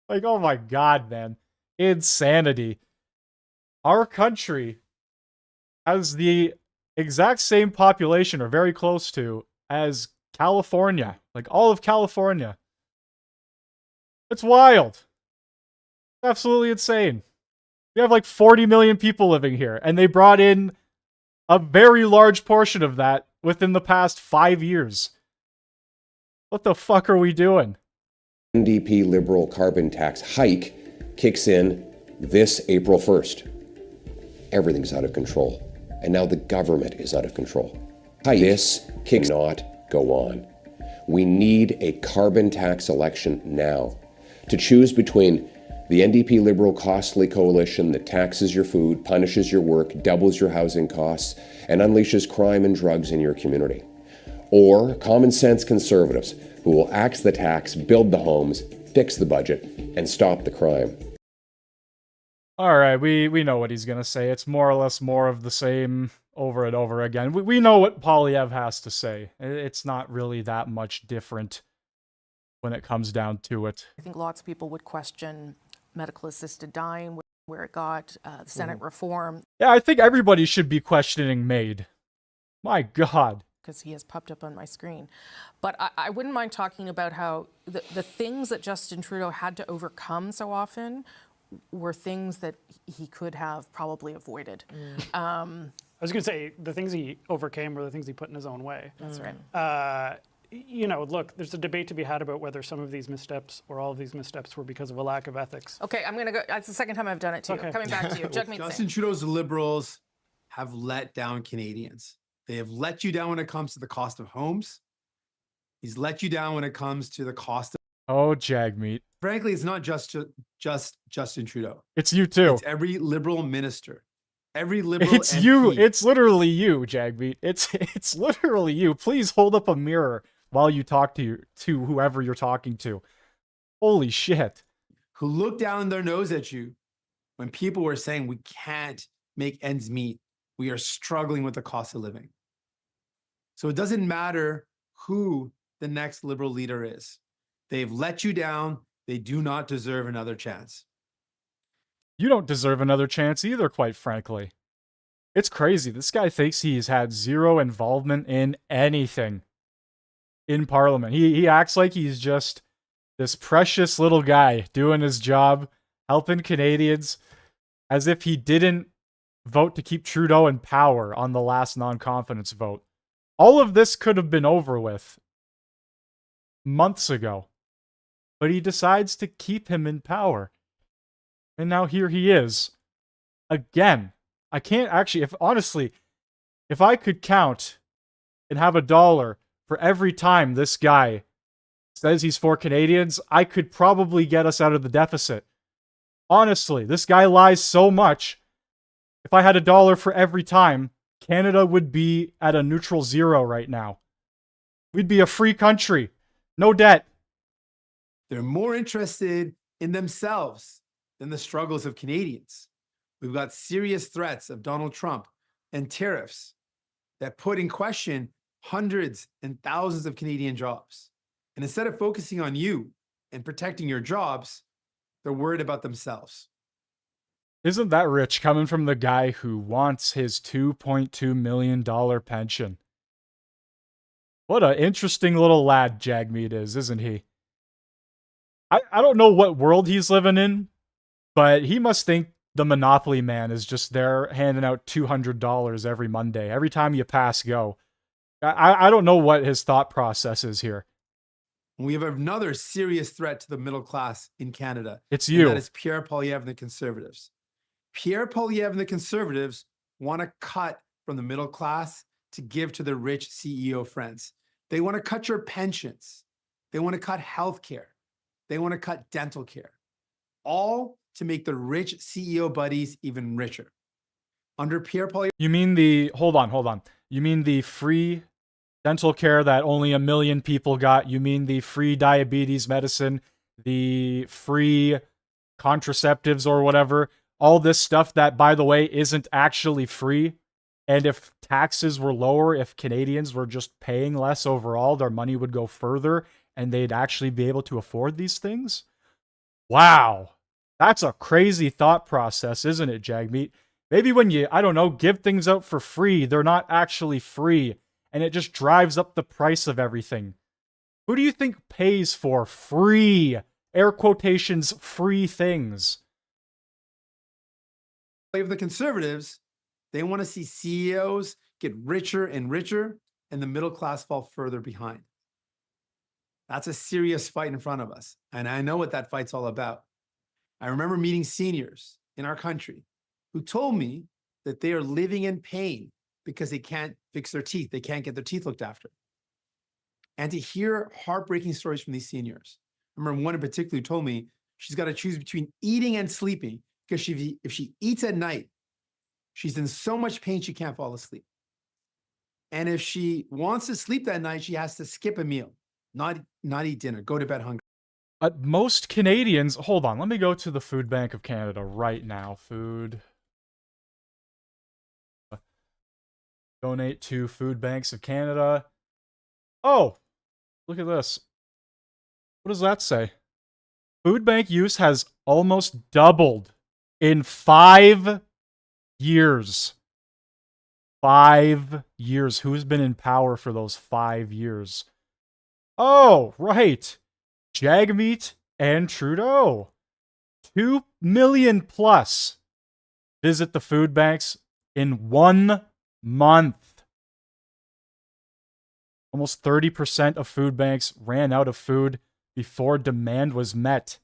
Like, oh my God, man. Insanity. Our country has the exact same population, or very close to, as California. Like, all of California. It's wild. Absolutely insane. We have like 40 million people living here, and they brought in a very large portion of that within the past 5 years. What the fuck are we doing? NDP Liberal carbon tax hike kicks in this April 1st. Everything's out of control. And now the government is out of control. This cannot go on. We need a carbon tax election now to choose between the NDP Liberal costly coalition that taxes your food, punishes your work, doubles your housing costs, and unleashes crime and drugs in your community, or common sense conservatives who will axe the tax, build the homes, fix the budget, and stop the crime. All right, we know what he's going to say. It's more or less more of the same over and over again. We know what Polyev has to say. It's not really that much different when it comes down to it. I think lots of people would question medical assisted dying, where it got, Senate reform. Yeah, I think everybody should be questioning MAID. My God. Because he has popped up on my screen. But I wouldn't mind talking about how the things that Justin Trudeau had to overcome so often were things that he could have probably avoided. I was going to say, the things he overcame were the things he put in his own way. That's right. You know, look, there's a debate to be had about whether some of these missteps or all of these missteps were because of a lack of ethics. Okay, I'm going to go. That's the second time I've done it to you. Coming back to you. Jagmeet Justin Singh. Trudeau's Liberals have let down Canadians. They have let you down when it comes to the cost of homes. He's let you down when it comes to the cost of... Oh, Jagmeet. Frankly, it's not just Justin Trudeau. It's you too. It's every Liberal minister. Every Liberal It's MP. you. It's literally you, Jagmeet. It's literally you. Please hold up a mirror while you talk to whoever you're talking to. Holy shit. Who looked down their nose at you when people were saying we can't make ends meet. We are struggling with the cost of living. So it doesn't matter who the next Liberal leader is. They've let you down. They do not deserve another chance. You don't deserve another chance either, quite frankly. It's crazy. This guy thinks he's had zero involvement in anything in Parliament. He acts like he's just this precious little guy doing his job, helping Canadians, as if he didn't vote to keep Trudeau in power on the last non-confidence vote. All of this could have been over with months ago, but he decides to keep him in power. And now here he is. Again. I can't actually, if I could count and have $1 for every time this guy says he's for Canadians, I could probably get us out of the deficit. Honestly, this guy lies so much. If I had $1 for every time, Canada would be at a neutral zero right now. We'd be a free country. No debt. They're more interested in themselves than the struggles of Canadians. We've got serious threats of Donald Trump and tariffs that put in question hundreds and thousands of Canadian jobs. And instead of focusing on you and protecting your jobs, they're worried about themselves. Isn't that rich coming from the guy who wants his $2.2 million pension? What an interesting little lad Jagmeet is, isn't he? I don't know what world he's living in, but he must think the Monopoly man is just there handing out $200 every Monday, every time you pass go. I don't know what his thought process is here. We have another serious threat to the middle class in Canada. It's you. And that is Pierre Poilievre and the Conservatives. Pierre Poilievre and the Conservatives want to cut from the middle class to give to their rich CEO friends. They want to cut your pensions. They want to cut health care. They want to cut dental care. All to make the rich CEO buddies even richer. Under Pierre Poilievre... You mean the... Hold on. You mean the free dental care that only 1 million people got? You mean the free diabetes medicine? The free contraceptives or whatever? All this stuff that, by the way, isn't actually free? And if taxes were lower, if Canadians were just paying less overall, their money would go further and they'd actually be able to afford these things? Wow. That's a crazy thought process, isn't it, Jagmeet? Maybe when you, I don't know, give things out for free, they're not actually free, and it just drives up the price of everything. Who do you think pays for free, air quotations, free things? Of the conservatives, they want to see CEOs get richer and richer and the middle class fall further behind. That's a serious fight in front of us. And I know what that fight's all about. I remember meeting seniors in our country who told me that they are living in pain because they can't fix their teeth. They can't get their teeth looked after. And to hear heartbreaking stories from these seniors. I remember one in particular who told me she's got to choose between eating and sleeping because if she eats at night, she's in so much pain she can't fall asleep. And if she wants to sleep that night, she has to skip a meal, not eat dinner, go to bed hungry. Most Canadians, hold on, let me go to the Food Bank of Canada right now. Food. Donate to Food Banks of Canada. Oh, look at this. What does that say? Food bank use has almost doubled in 5 years. 5 years. Who's been in power for those 5 years? Oh, right. Jagmeet and Trudeau. 2 million plus visit the food banks in 1 month. Almost 30% of food banks ran out of food before demand was met.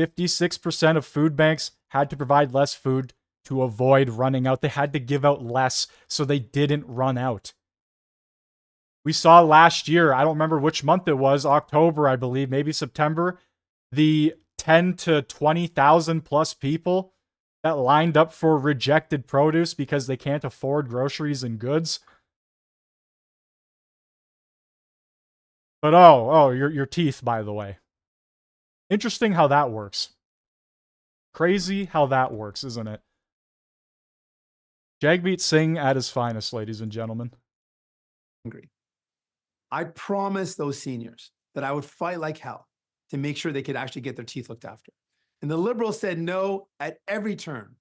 56% of food banks had to provide less food to avoid running out. They had to give out less so they didn't run out. We saw last year, I don't remember which month it was, October, I believe, maybe September, the 10 to 20,000 plus people that lined up for rejected produce because they can't afford groceries and goods. But your teeth, by the way. Interesting how that works. Crazy how that works, isn't it? Jagmeet Singh at his finest, ladies and gentlemen. I promised those seniors that I would fight like hell to make sure they could actually get their teeth looked after. And the Liberals said no at every turn.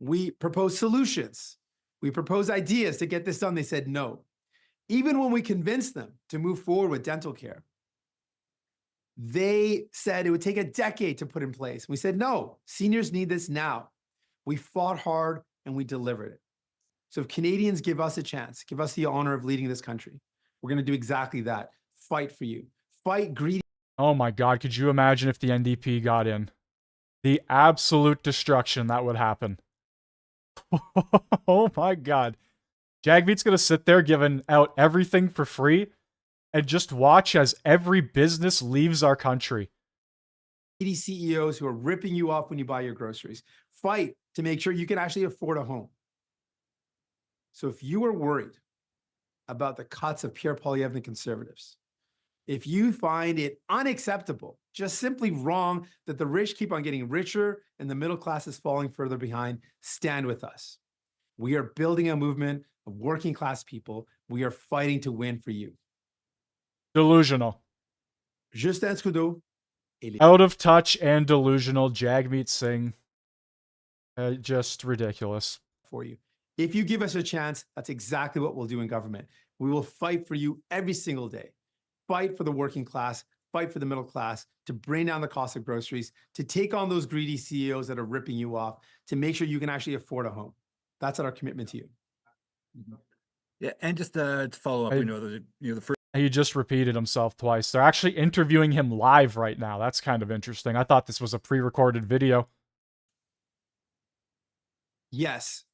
We proposed solutions. We proposed ideas to get this done. They said no. Even when we convinced them to move forward with dental care, they said it would take a decade to put in place. We said, no, seniors need this now. We fought hard and we delivered it. So if Canadians give us a chance, give us the honor of leading this country, we're going to do exactly that. Fight for you. Fight greedy. Oh my God, could you imagine if the NDP got in? The absolute destruction that would happen. Oh my God. Jagmeet's going to sit there giving out everything for free and just watch as every business leaves our country. Greedy CEOs who are ripping you off when you buy your groceries. Fight to make sure you can actually afford a home. So if you are worried about the cuts of Pierre Poilievre and the Conservatives, if you find it unacceptable, just simply wrong that the rich keep on getting richer and the middle class is falling further behind, stand with us. We are building a movement of working class people. We are fighting to win for you. Delusional. Justin Trudeau. Out of touch and delusional Jagmeet Singh. Just ridiculous. For you. If you give us a chance, that's exactly what we'll do in government. We will fight for you every single day. Fight for the working class, fight for the middle class, to bring down the cost of groceries, to take on those greedy CEOs that are ripping you off, to make sure you can actually afford a home. That's our commitment to you. Yeah, and just to follow up, the first. He just repeated himself twice. They're actually interviewing him live right now. That's kind of interesting. I thought this was a pre-recorded video. Yes,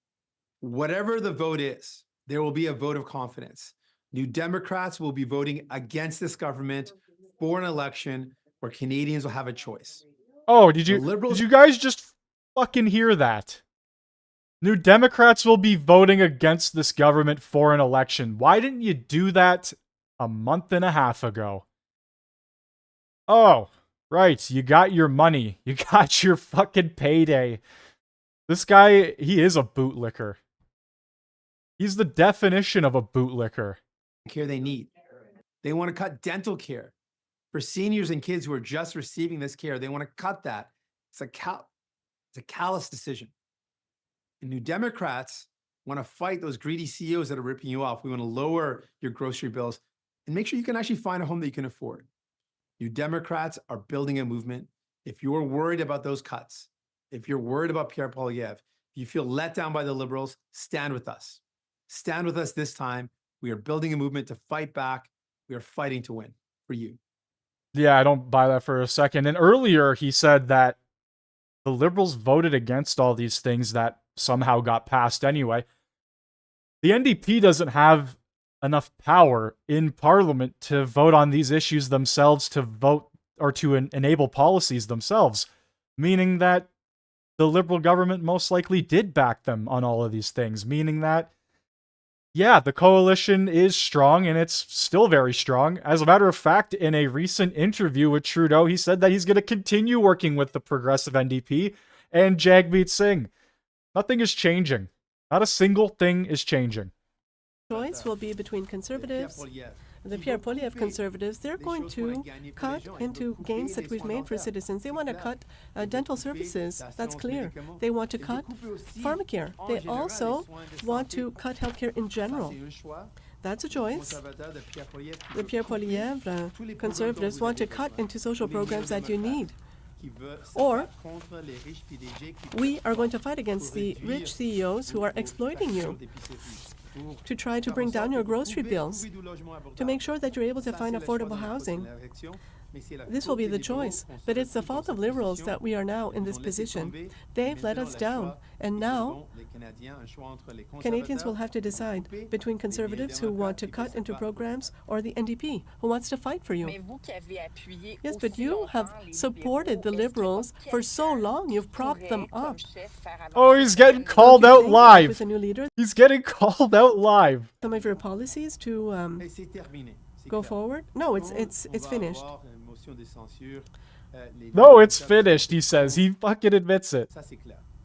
whatever the vote is, there will be a vote of confidence. New Democrats will be voting against this government for an election where Canadians will have a choice. Oh, did you guys just fucking hear that? New Democrats will be voting against this government for an election. Why didn't you do that a month and a half ago? Oh, right. You got your money. You got your fucking payday. This guy, he is a bootlicker. He's the definition of a bootlicker. Care they need. They want to cut dental care. For seniors and kids who are just receiving this care, they want to cut that. It's a callous decision. And New Democrats want to fight those greedy CEOs that are ripping you off. We want to lower your grocery bills and make sure you can actually find a home that you can afford. New Democrats are building a movement. If you're worried about those cuts, if you're worried about Pierre Poilievre, if you feel let down by the Liberals, stand with us. Stand with us this time. We are building a movement to fight back. We are fighting to win for you. Yeah, I don't buy that for a second. And earlier he said that the Liberals voted against all these things that somehow got passed anyway. The NDP doesn't have enough power in Parliament to vote on these issues themselves, to vote or to enable policies themselves, meaning that the Liberal government most likely did back them on all of these things, meaning that, yeah, the coalition is strong, and it's still very strong. As a matter of fact, in a recent interview with Trudeau, he said that he's going to continue working with the progressive NDP and Jagmeet Singh. Nothing is changing. Not a single thing is changing. Choice will be between Conservatives, the Pierre Poilievre Conservatives. They're going to cut into gains that we've made for citizens. They want to cut dental services. That's clear. They want to cut pharmacare. They also want to cut healthcare in general. That's a choice. The Pierre Poilievre Conservatives want to cut into social programs that you need. Or we are going to fight against the rich CEOs who are exploiting you to try to bring down your grocery bills, to make sure that you're able to find affordable housing. This will be the choice, but it's the fault of Liberals that we are now in this position. They've let us down, and now Canadians will have to decide between Conservatives who want to cut into programs or the NDP who wants to fight for you. Yes, but you have supported the Liberals for so long. You've propped them up. Oh, he's getting called out live. With a new leader, He's getting called out live. some of your policies to go forward? No, it's finished. No, it's finished, he says. He fucking admits it.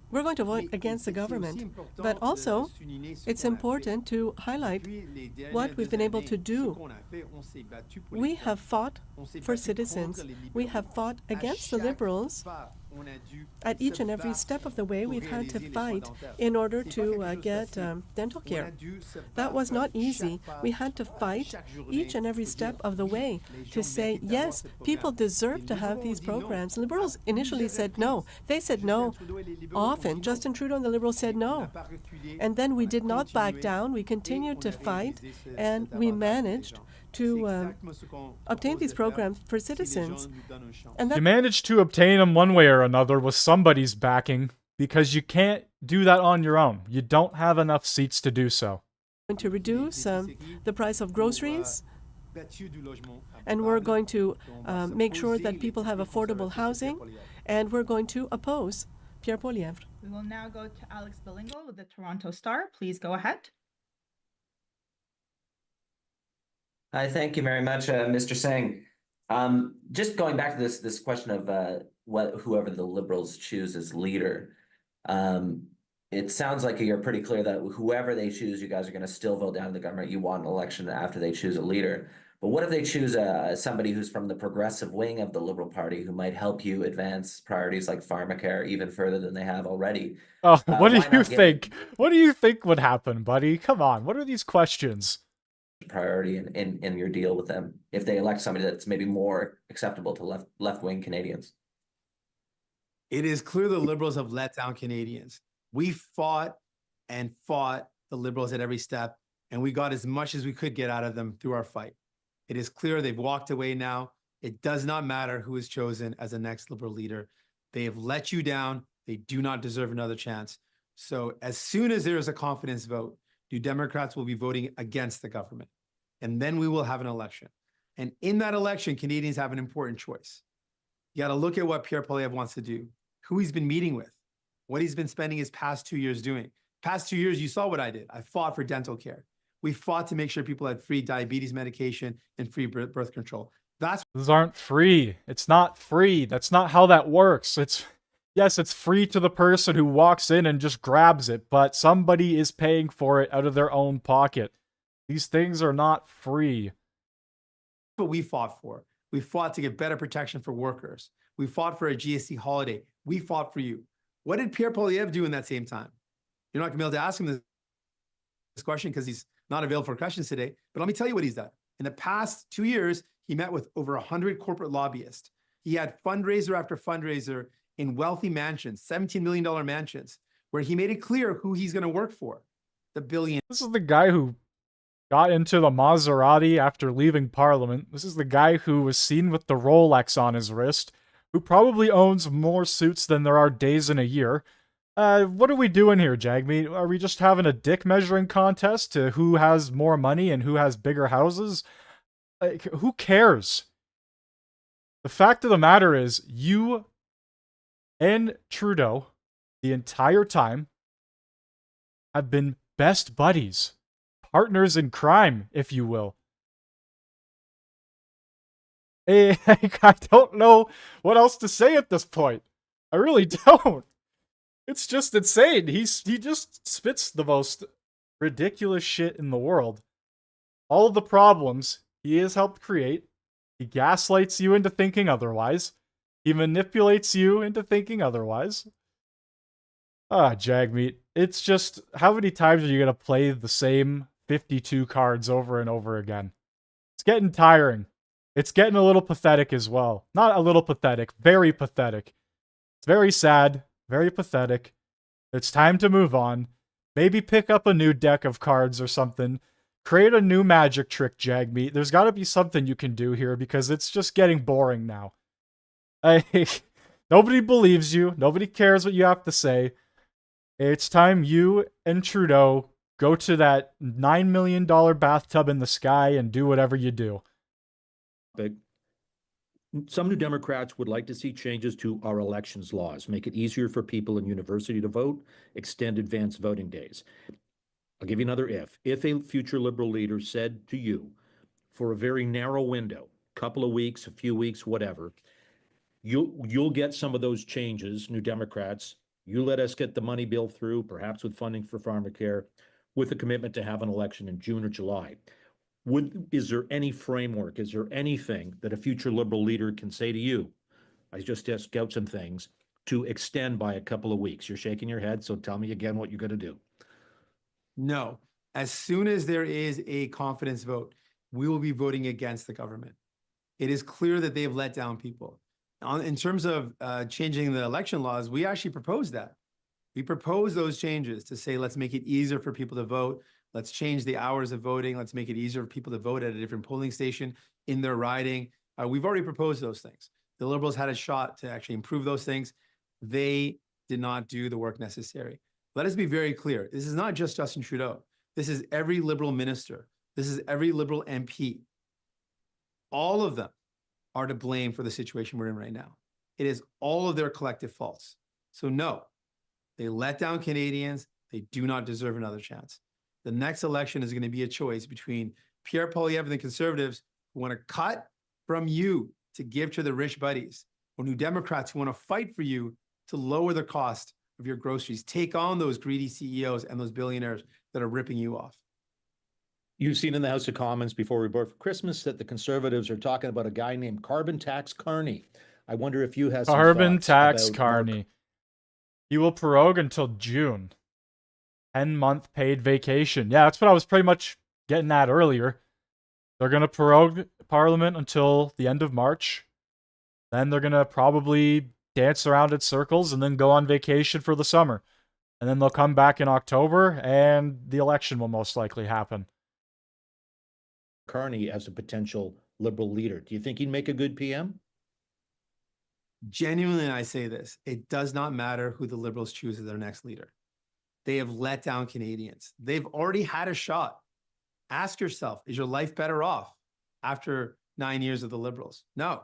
We're going to vote against the government, but also it's important to highlight what we've been able to do. We have fought for citizens. We have fought against the Liberals. At each and every step of the way, we've had to fight in order to get dental care. That was not easy. We had to fight each and every step of the way to say, yes, people deserve to have these programs. Liberals initially said no. They said no often. Justin Trudeau and the Liberals said no. And then we did not back down. We continued to fight, and we managed to obtain these programs for citizens. And you managed to obtain them one way or another with somebody's backing, because you can't do that on your own. You don't have enough seats to do so. To reduce the price of groceries, and we're going to make sure that people have affordable housing, and we're going to oppose Pierre Poilievre. We will now go to Alex Bilingual with the Toronto Star. Please go ahead. Hi, thank you very much, Mr. Singh. Just going back to this question of whoever the Liberals choose as leader, it sounds like you're pretty clear that whoever they choose, you guys are going to still vote down the government. You want an election after they choose a leader. But what if they choose somebody who's from the progressive wing of the Liberal Party who might help you advance priorities like pharmacare even further than they have already? Oh, what do you think? What do you think would happen, buddy? Come on, what are these questions? Priority in your deal with them if they elect somebody that's maybe more acceptable to left-wing Canadians? It is clear the Liberals have let down Canadians. We fought and fought the Liberals at every step, and we got as much as we could get out of them through our fight. It is clear they've walked away now. It does not matter who is chosen as the next Liberal leader. They have let you down. They do not deserve another chance. So as soon as there is a confidence vote, New Democrats will be voting against the government. And then we will have an election. And in that election, Canadians have an important choice. You got to look at what Pierre Poilievre wants to do, who he's been meeting with, what he's been spending his past 2 years doing. Past 2 years, you saw what I did. I fought for dental care. We fought to make sure people had free diabetes medication and free birth control. Those aren't free. It's not free. That's not how that works. Yes, it's free to the person who walks in and just grabs it, but somebody is paying for it out of their own pocket. These things are not free. What we fought for. We fought to get better protection for workers. We fought for a GST holiday. We fought for you. What did Pierre Poilievre do in that same time? You're not going to be able to ask him this question because he's not available for questions today. But let me tell you what he's done. In the past 2 years, he met with over 100 corporate lobbyists. He had fundraiser after fundraiser in wealthy mansions, $17 million mansions, where he made it clear who he's going to work for. The billion. This is the guy who got into the Maserati after leaving Parliament. This is the guy who was seen with the Rolex on his wrist, who probably owns more suits than there are days in a year. What are we doing here, Jagmeet? Are we just having a dick measuring contest to who has more money and who has bigger houses? Like, who cares? The fact of the matter is, you and Trudeau, the entire time, have been best buddies. Partners in crime, if you will. I don't know what else to say at this point. I really don't. It's just insane. He just spits the most ridiculous shit in the world. All of the problems he has helped create. He gaslights you into thinking otherwise. He manipulates you into thinking otherwise. Jagmeet. It's just, how many times are you going to play the same 52 cards over and over again? It's getting tiring. It's getting a little pathetic as well. Not a little pathetic, very pathetic. It's very sad, very pathetic. It's time to move on. Maybe pick up a new deck of cards or something. Create a new magic trick, Jagmeet. There's got to be something you can do here because it's just getting boring now. Nobody believes you. Nobody cares what you have to say. It's time you and Trudeau go to that $9 million bathtub in the sky and do whatever you do. Some New Democrats would like to see changes to our elections laws, make it easier for people in university to vote, extend advanced voting days. I'll give you another if. If a future Liberal leader said to you, for a very narrow window, couple of weeks, a few weeks, whatever, you'll get some of those changes, New Democrats. You let us get the money bill through, perhaps with funding for pharmacare, with a commitment to have an election in June or July. Is there any framework? Is there anything that a future Liberal leader can say to you? I just asked out some things to extend by a couple of weeks. You're shaking your head, so tell me again what you're going to do. No. As soon as there is a confidence vote, we will be voting against the government. It is clear that they've let down people. In terms of changing the election laws, we actually proposed that. We proposed those changes to say, let's make it easier for people to vote. Let's change the hours of voting. Let's make it easier for people to vote at a different polling station in their riding. We've already proposed those things. The Liberals had a shot to actually improve those things. They did not do the work necessary. Let us be very clear. This is not just Justin Trudeau. This is every Liberal minister. This is every Liberal MP. All of them are to blame for the situation we're in right now. It is all of their collective faults. So no, they let down Canadians. They do not deserve another chance. The next election is going to be a choice between Pierre Poilievre and the Conservatives who want to cut from you to give to the rich buddies, or New Democrats who want to fight for you to lower the cost of your groceries, take on those greedy CEOs and those billionaires that are ripping you off. You've seen in the House of Commons before we board for Christmas that the Conservatives are talking about a guy named Carbon Tax Carney. I wonder if you have some Carbon thoughts Tax about Carney. He will prorogue until June. 10-month paid vacation. Yeah, that's what I was pretty much getting at earlier. They're going to prorogue Parliament until the end of March. Then they're going to probably dance around in circles and then go on vacation for the summer. And then they'll come back in October and the election will most likely happen. Carney as a potential Liberal leader? Do you think he'd make a good PM? Genuinely, I say this. It does not matter who the Liberals choose as their next leader. They have let down Canadians. They've already had a shot. Ask yourself, is your life better off after 9 years of the Liberals? No.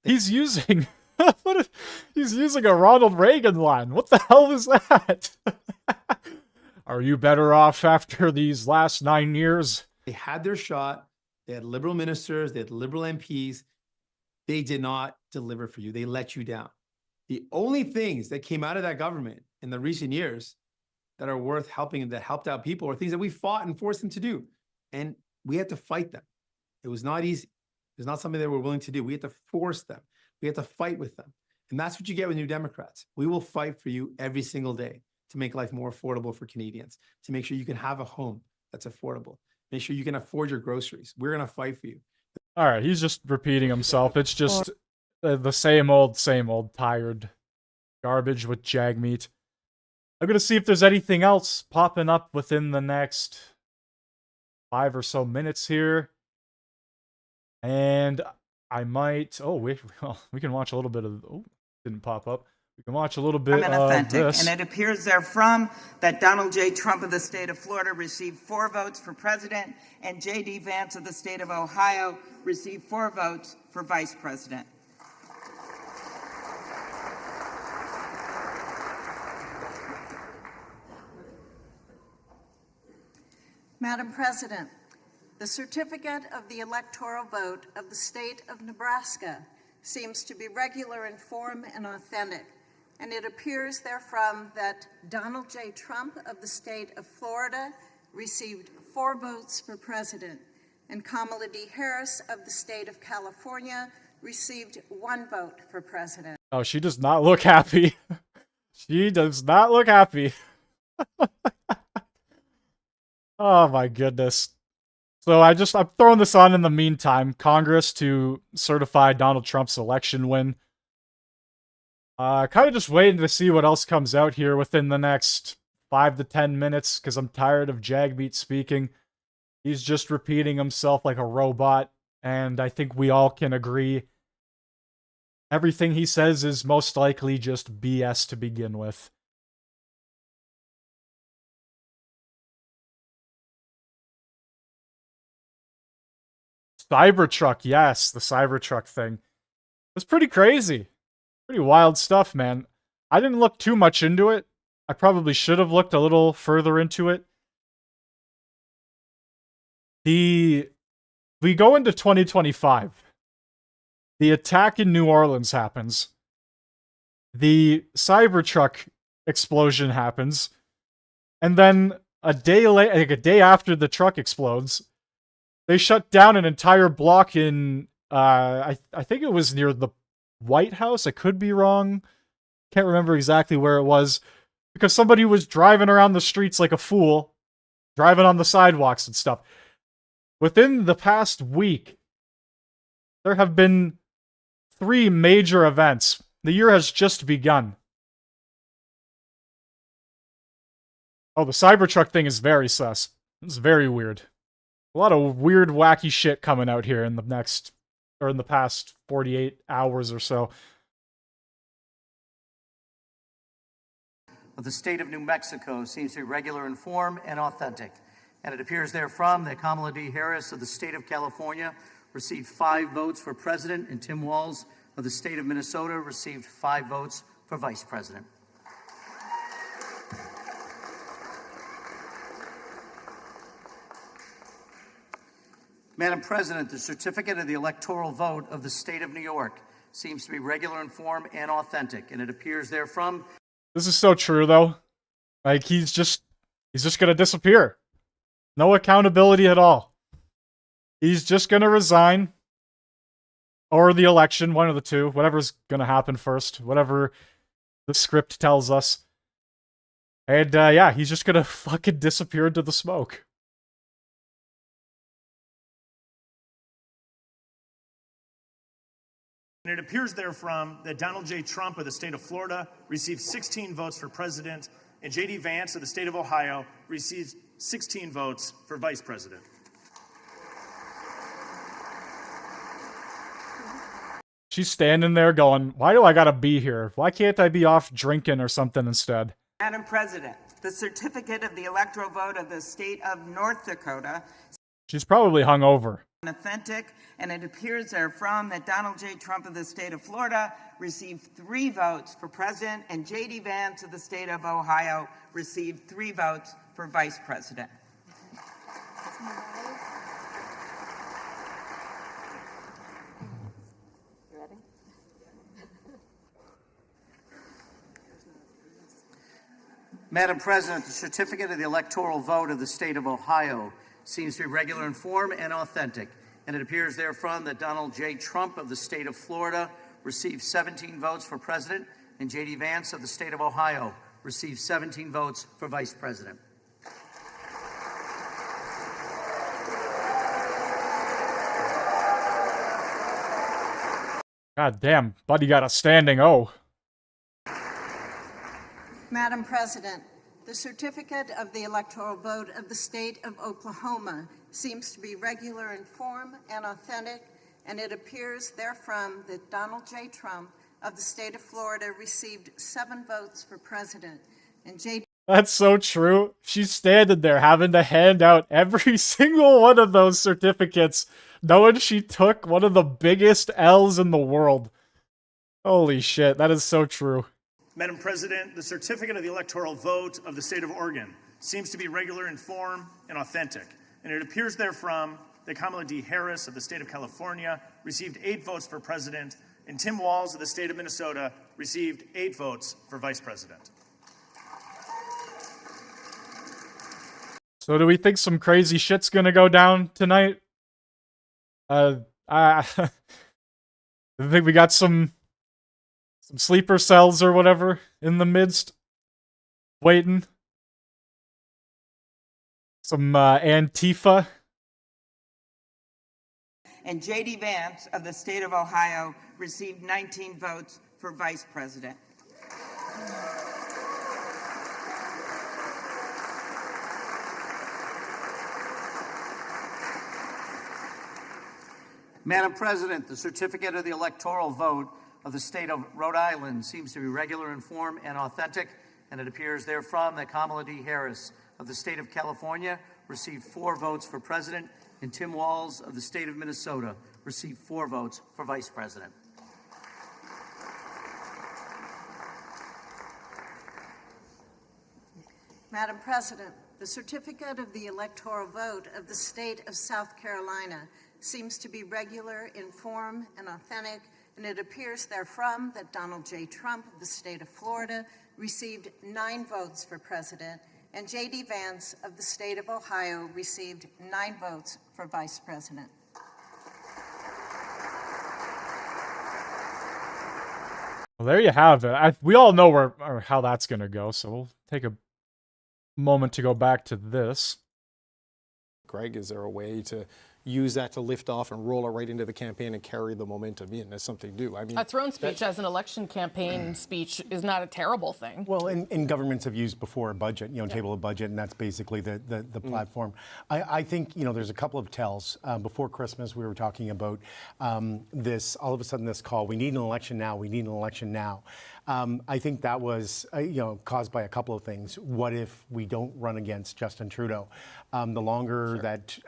He's using he's using a Ronald Reagan line. What the hell is that? Are you better off after these last 9 years? They had their shot. They had Liberal ministers. They had Liberal MPs. They did not deliver for you. They let you down. The only things that came out of that government in the recent years that are worth helping and that helped out people are things that we fought and forced them to do. And we had to fight them. It was not easy. It's not something that we're willing to do. We have to force them. We have to fight with them. And that's what you get with New Democrats. We will fight for you every single day to make life more affordable for Canadians, to make sure you can have a home that's affordable, make sure you can afford your groceries. We're going to fight for you. All right, he's just repeating himself. It's just the same old tired garbage with Jagmeet. I'm going to see if there's anything else popping up within the next 5 or so minutes here. And I might... Oh, wait. Well, we can watch a little bit of... Oh, didn't pop up. We can watch a little bit of this. And it appears therefrom that Donald J. Trump of the state of Florida received 4 votes for president, and J.D. Vance of the state of Ohio received 4 votes for vice president. Madam President, the certificate of the electoral vote of the state of Nebraska seems to be regular in form and authentic, and it appears therefrom that Donald J. Trump of the state of Florida received 4 votes for president, and Kamala D. Harris of the state of California received 1 vote for president. Oh, she does not look happy. She does not look happy. Oh my goodness. So I'm throwing this on in the meantime. Congress to certify Donald Trump's election win. Kind of just waiting to see what else comes out here within the next 5 to 10 minutes, because I'm tired of Jagmeet speaking. He's just repeating himself like a robot, and I think we all can agree everything he says is most likely just BS to begin with. Cybertruck, yes, the Cybertruck thing. It's pretty crazy. Pretty wild stuff, man. I didn't look too much into it. I probably should have looked a little further into it. We go into 2025. The attack in New Orleans happens. The Cybertruck explosion happens. And then a day after the truck explodes, they shut down an entire block in, I think it was near the White House. I could be wrong. Can't remember exactly where it was. Because somebody was driving around the streets like a fool. Driving on the sidewalks and stuff. Within the past week, there have been 3 major events. The year has just begun. Oh, the Cybertruck thing is very sus. It's very weird. A lot of weird, wacky shit coming out here in the past 48 hours or so. The state of New Mexico seems to be regular in form and authentic, and it appears therefrom that Kamala D. Harris of the state of California received 5 votes for president, and Tim Walz of the state of Minnesota received 5 votes for vice president. Madam President, the certificate of the electoral vote of the state of New York seems to be regular in form and authentic, and it appears therefrom... This is so true, though. Like, he's just gonna disappear. No accountability at all. He's just gonna resign. Or the election, one of the two. Whatever's gonna happen first. Whatever the script tells us. And, yeah, he's just gonna fucking disappear into the smoke. And it appears therefrom that Donald J. Trump of the state of Florida received 16 votes for president, and J.D. Vance of the state of Ohio received 16 votes for vice president. She's standing there going, why do I gotta be here? Why can't I be off drinking or something instead? Madam President, the certificate of the electoral vote of the state of North Dakota... She's probably hungover. ...authentic, and it appears therefrom that Donald J. Trump of the state of Florida received 3 votes for president, and J.D. Vance of the state of Ohio received 3 votes for vice president. Madam President, the certificate of the electoral vote of the state of Ohio seems to be regular in form and authentic, and it appears therefrom that Donald J. Trump of the state of Florida received 17 votes for president, and J.D. Vance of the state of Ohio received 17 votes for vice president. God damn, buddy got a standing O. Madam President, the certificate of the electoral vote of the state of Oklahoma seems to be regular in form and authentic, and it appears therefrom that Donald J. Trump of the state of Florida received 7 votes for president, and J.D. That's so true. She's standing there having to hand out every single one of those certificates, knowing she took one of the biggest L's in the world. Holy shit, that is so true. Madam President, the certificate of the electoral vote of the state of Oregon seems to be regular in form and authentic, and it appears therefrom that Kamala D. Harris of the state of California received 8 votes for president, and Tim Walz of the state of Minnesota received 8 votes for vice president. So do we think some crazy shit's gonna go down tonight? I think we got some sleeper cells or whatever in the midst, waiting. Some Antifa. And J.D. Vance of the state of Ohio received 19 votes for vice president. Madam President, the certificate of the electoral vote of the state of Rhode Island seems to be regular in form and authentic, and it appears therefrom that Kamala D. Harris of the state of California received 4 votes for president, and Tim Walz of the state of Minnesota received 4 votes for vice president. Madam President, the certificate of the electoral vote of the state of South Carolina seems to be regular in form and authentic, and it appears therefrom that Donald J. Trump of the state of Florida received 9 votes for president, and J.D. Vance of the state of Ohio received 9 votes for vice president. Well, there you have it. We all know how that's going to go, so we'll take a moment to go back to this. Greg, is there a way to use that to lift off and roll it right into the campaign and carry the momentum in as something new? I mean, a throne speech as an election campaign speech is not a terrible thing. Well, and governments have used before a budget, table of budget, and that's basically the platform. I think, there's a couple of tells. Before Christmas, we were talking about this, all of a sudden this call, we need an election now, we need an election now. I think that was, caused by a couple of things. What if we don't run against Justin Trudeau? The longer that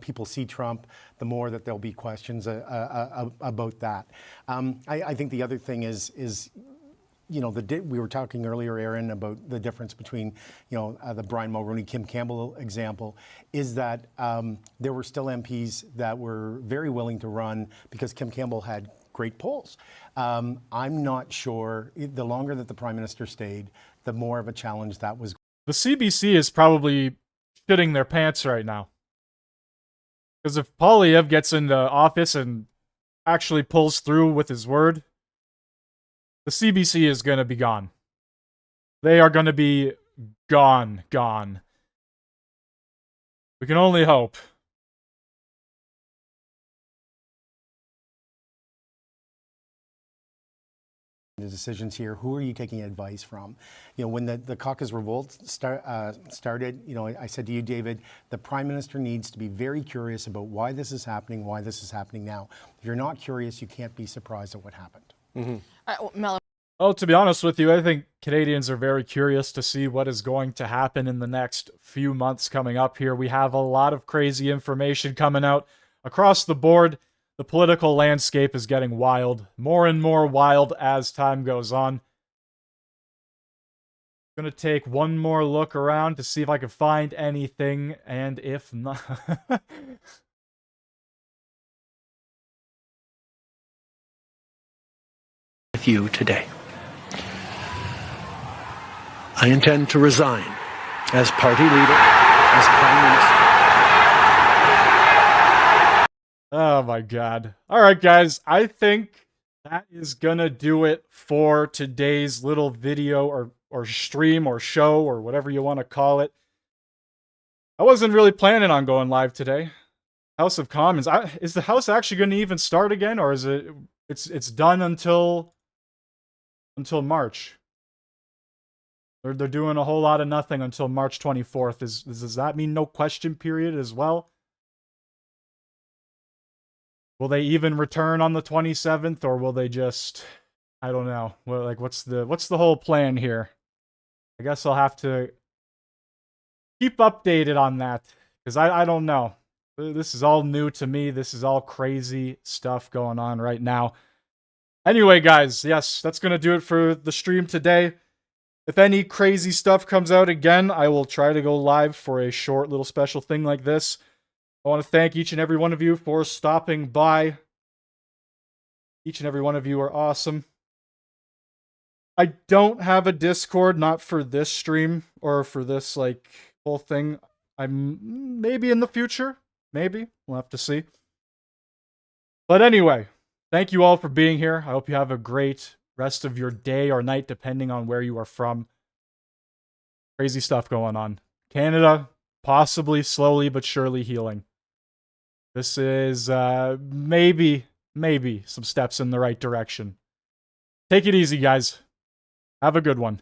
people see Trump, the more that there'll be questions about that. I think the other thing is we were talking earlier, Aaron, about the difference between, the Brian Mulroney, Kim Campbell example, is that there were still MPs that were very willing to run because Kim Campbell had great polls. I'm not sure, the longer that the Prime Minister stayed, the more of a challenge that was. The CBC is probably shitting their pants right now. Because if Poilievre gets into office and actually pulls through with his word, the CBC is going to be gone. They are going to be gone. We can only hope. The decisions here, who are you taking advice from? When the caucus revolt started, I said to you, David, the Prime Minister needs to be very curious about why this is happening now. If you're not curious, you can't be surprised at what happened. Mel. Oh, to be honest with you, I think Canadians are very curious to see what is going to happen in the next few months coming up here. We have a lot of crazy information coming out across the board. The political landscape is getting wild, more and more wild as time goes on. I'm going to take one more look around to see if I can find anything, and if not... With you today. I intend to resign as party leader, as Prime Minister. Oh my god. All right, guys. I think that is gonna do it for today's little video or stream or show or whatever you want to call it. I wasn't really planning on going live today. House of Commons. Is the House actually going to even start again, or is it's done until March? They're doing a whole lot of nothing until March 24th. Does that mean no question period as well? Will they even return on the 27th, or will they just, I don't know. Well, like what's the whole plan here? I guess I'll have to keep updated on that, because I don't know. This is all new to me. This is all crazy stuff going on right now. Anyway, guys, yes, that's going to do it for the stream today. If any crazy stuff comes out again, I will try to go live for a short little special thing like this. I want to thank each and every one of you for stopping by. Each and every one of you are awesome. I don't have a Discord, not for this stream or for this like whole thing. I'm maybe in the future. Maybe. We'll have to see. But anyway, thank you all for being here. I hope you have a great rest of your day or night, depending on where you are from. Crazy stuff going on. Canada, possibly slowly but surely healing. This is maybe some steps in the right direction. Take it easy, guys. Have a good one.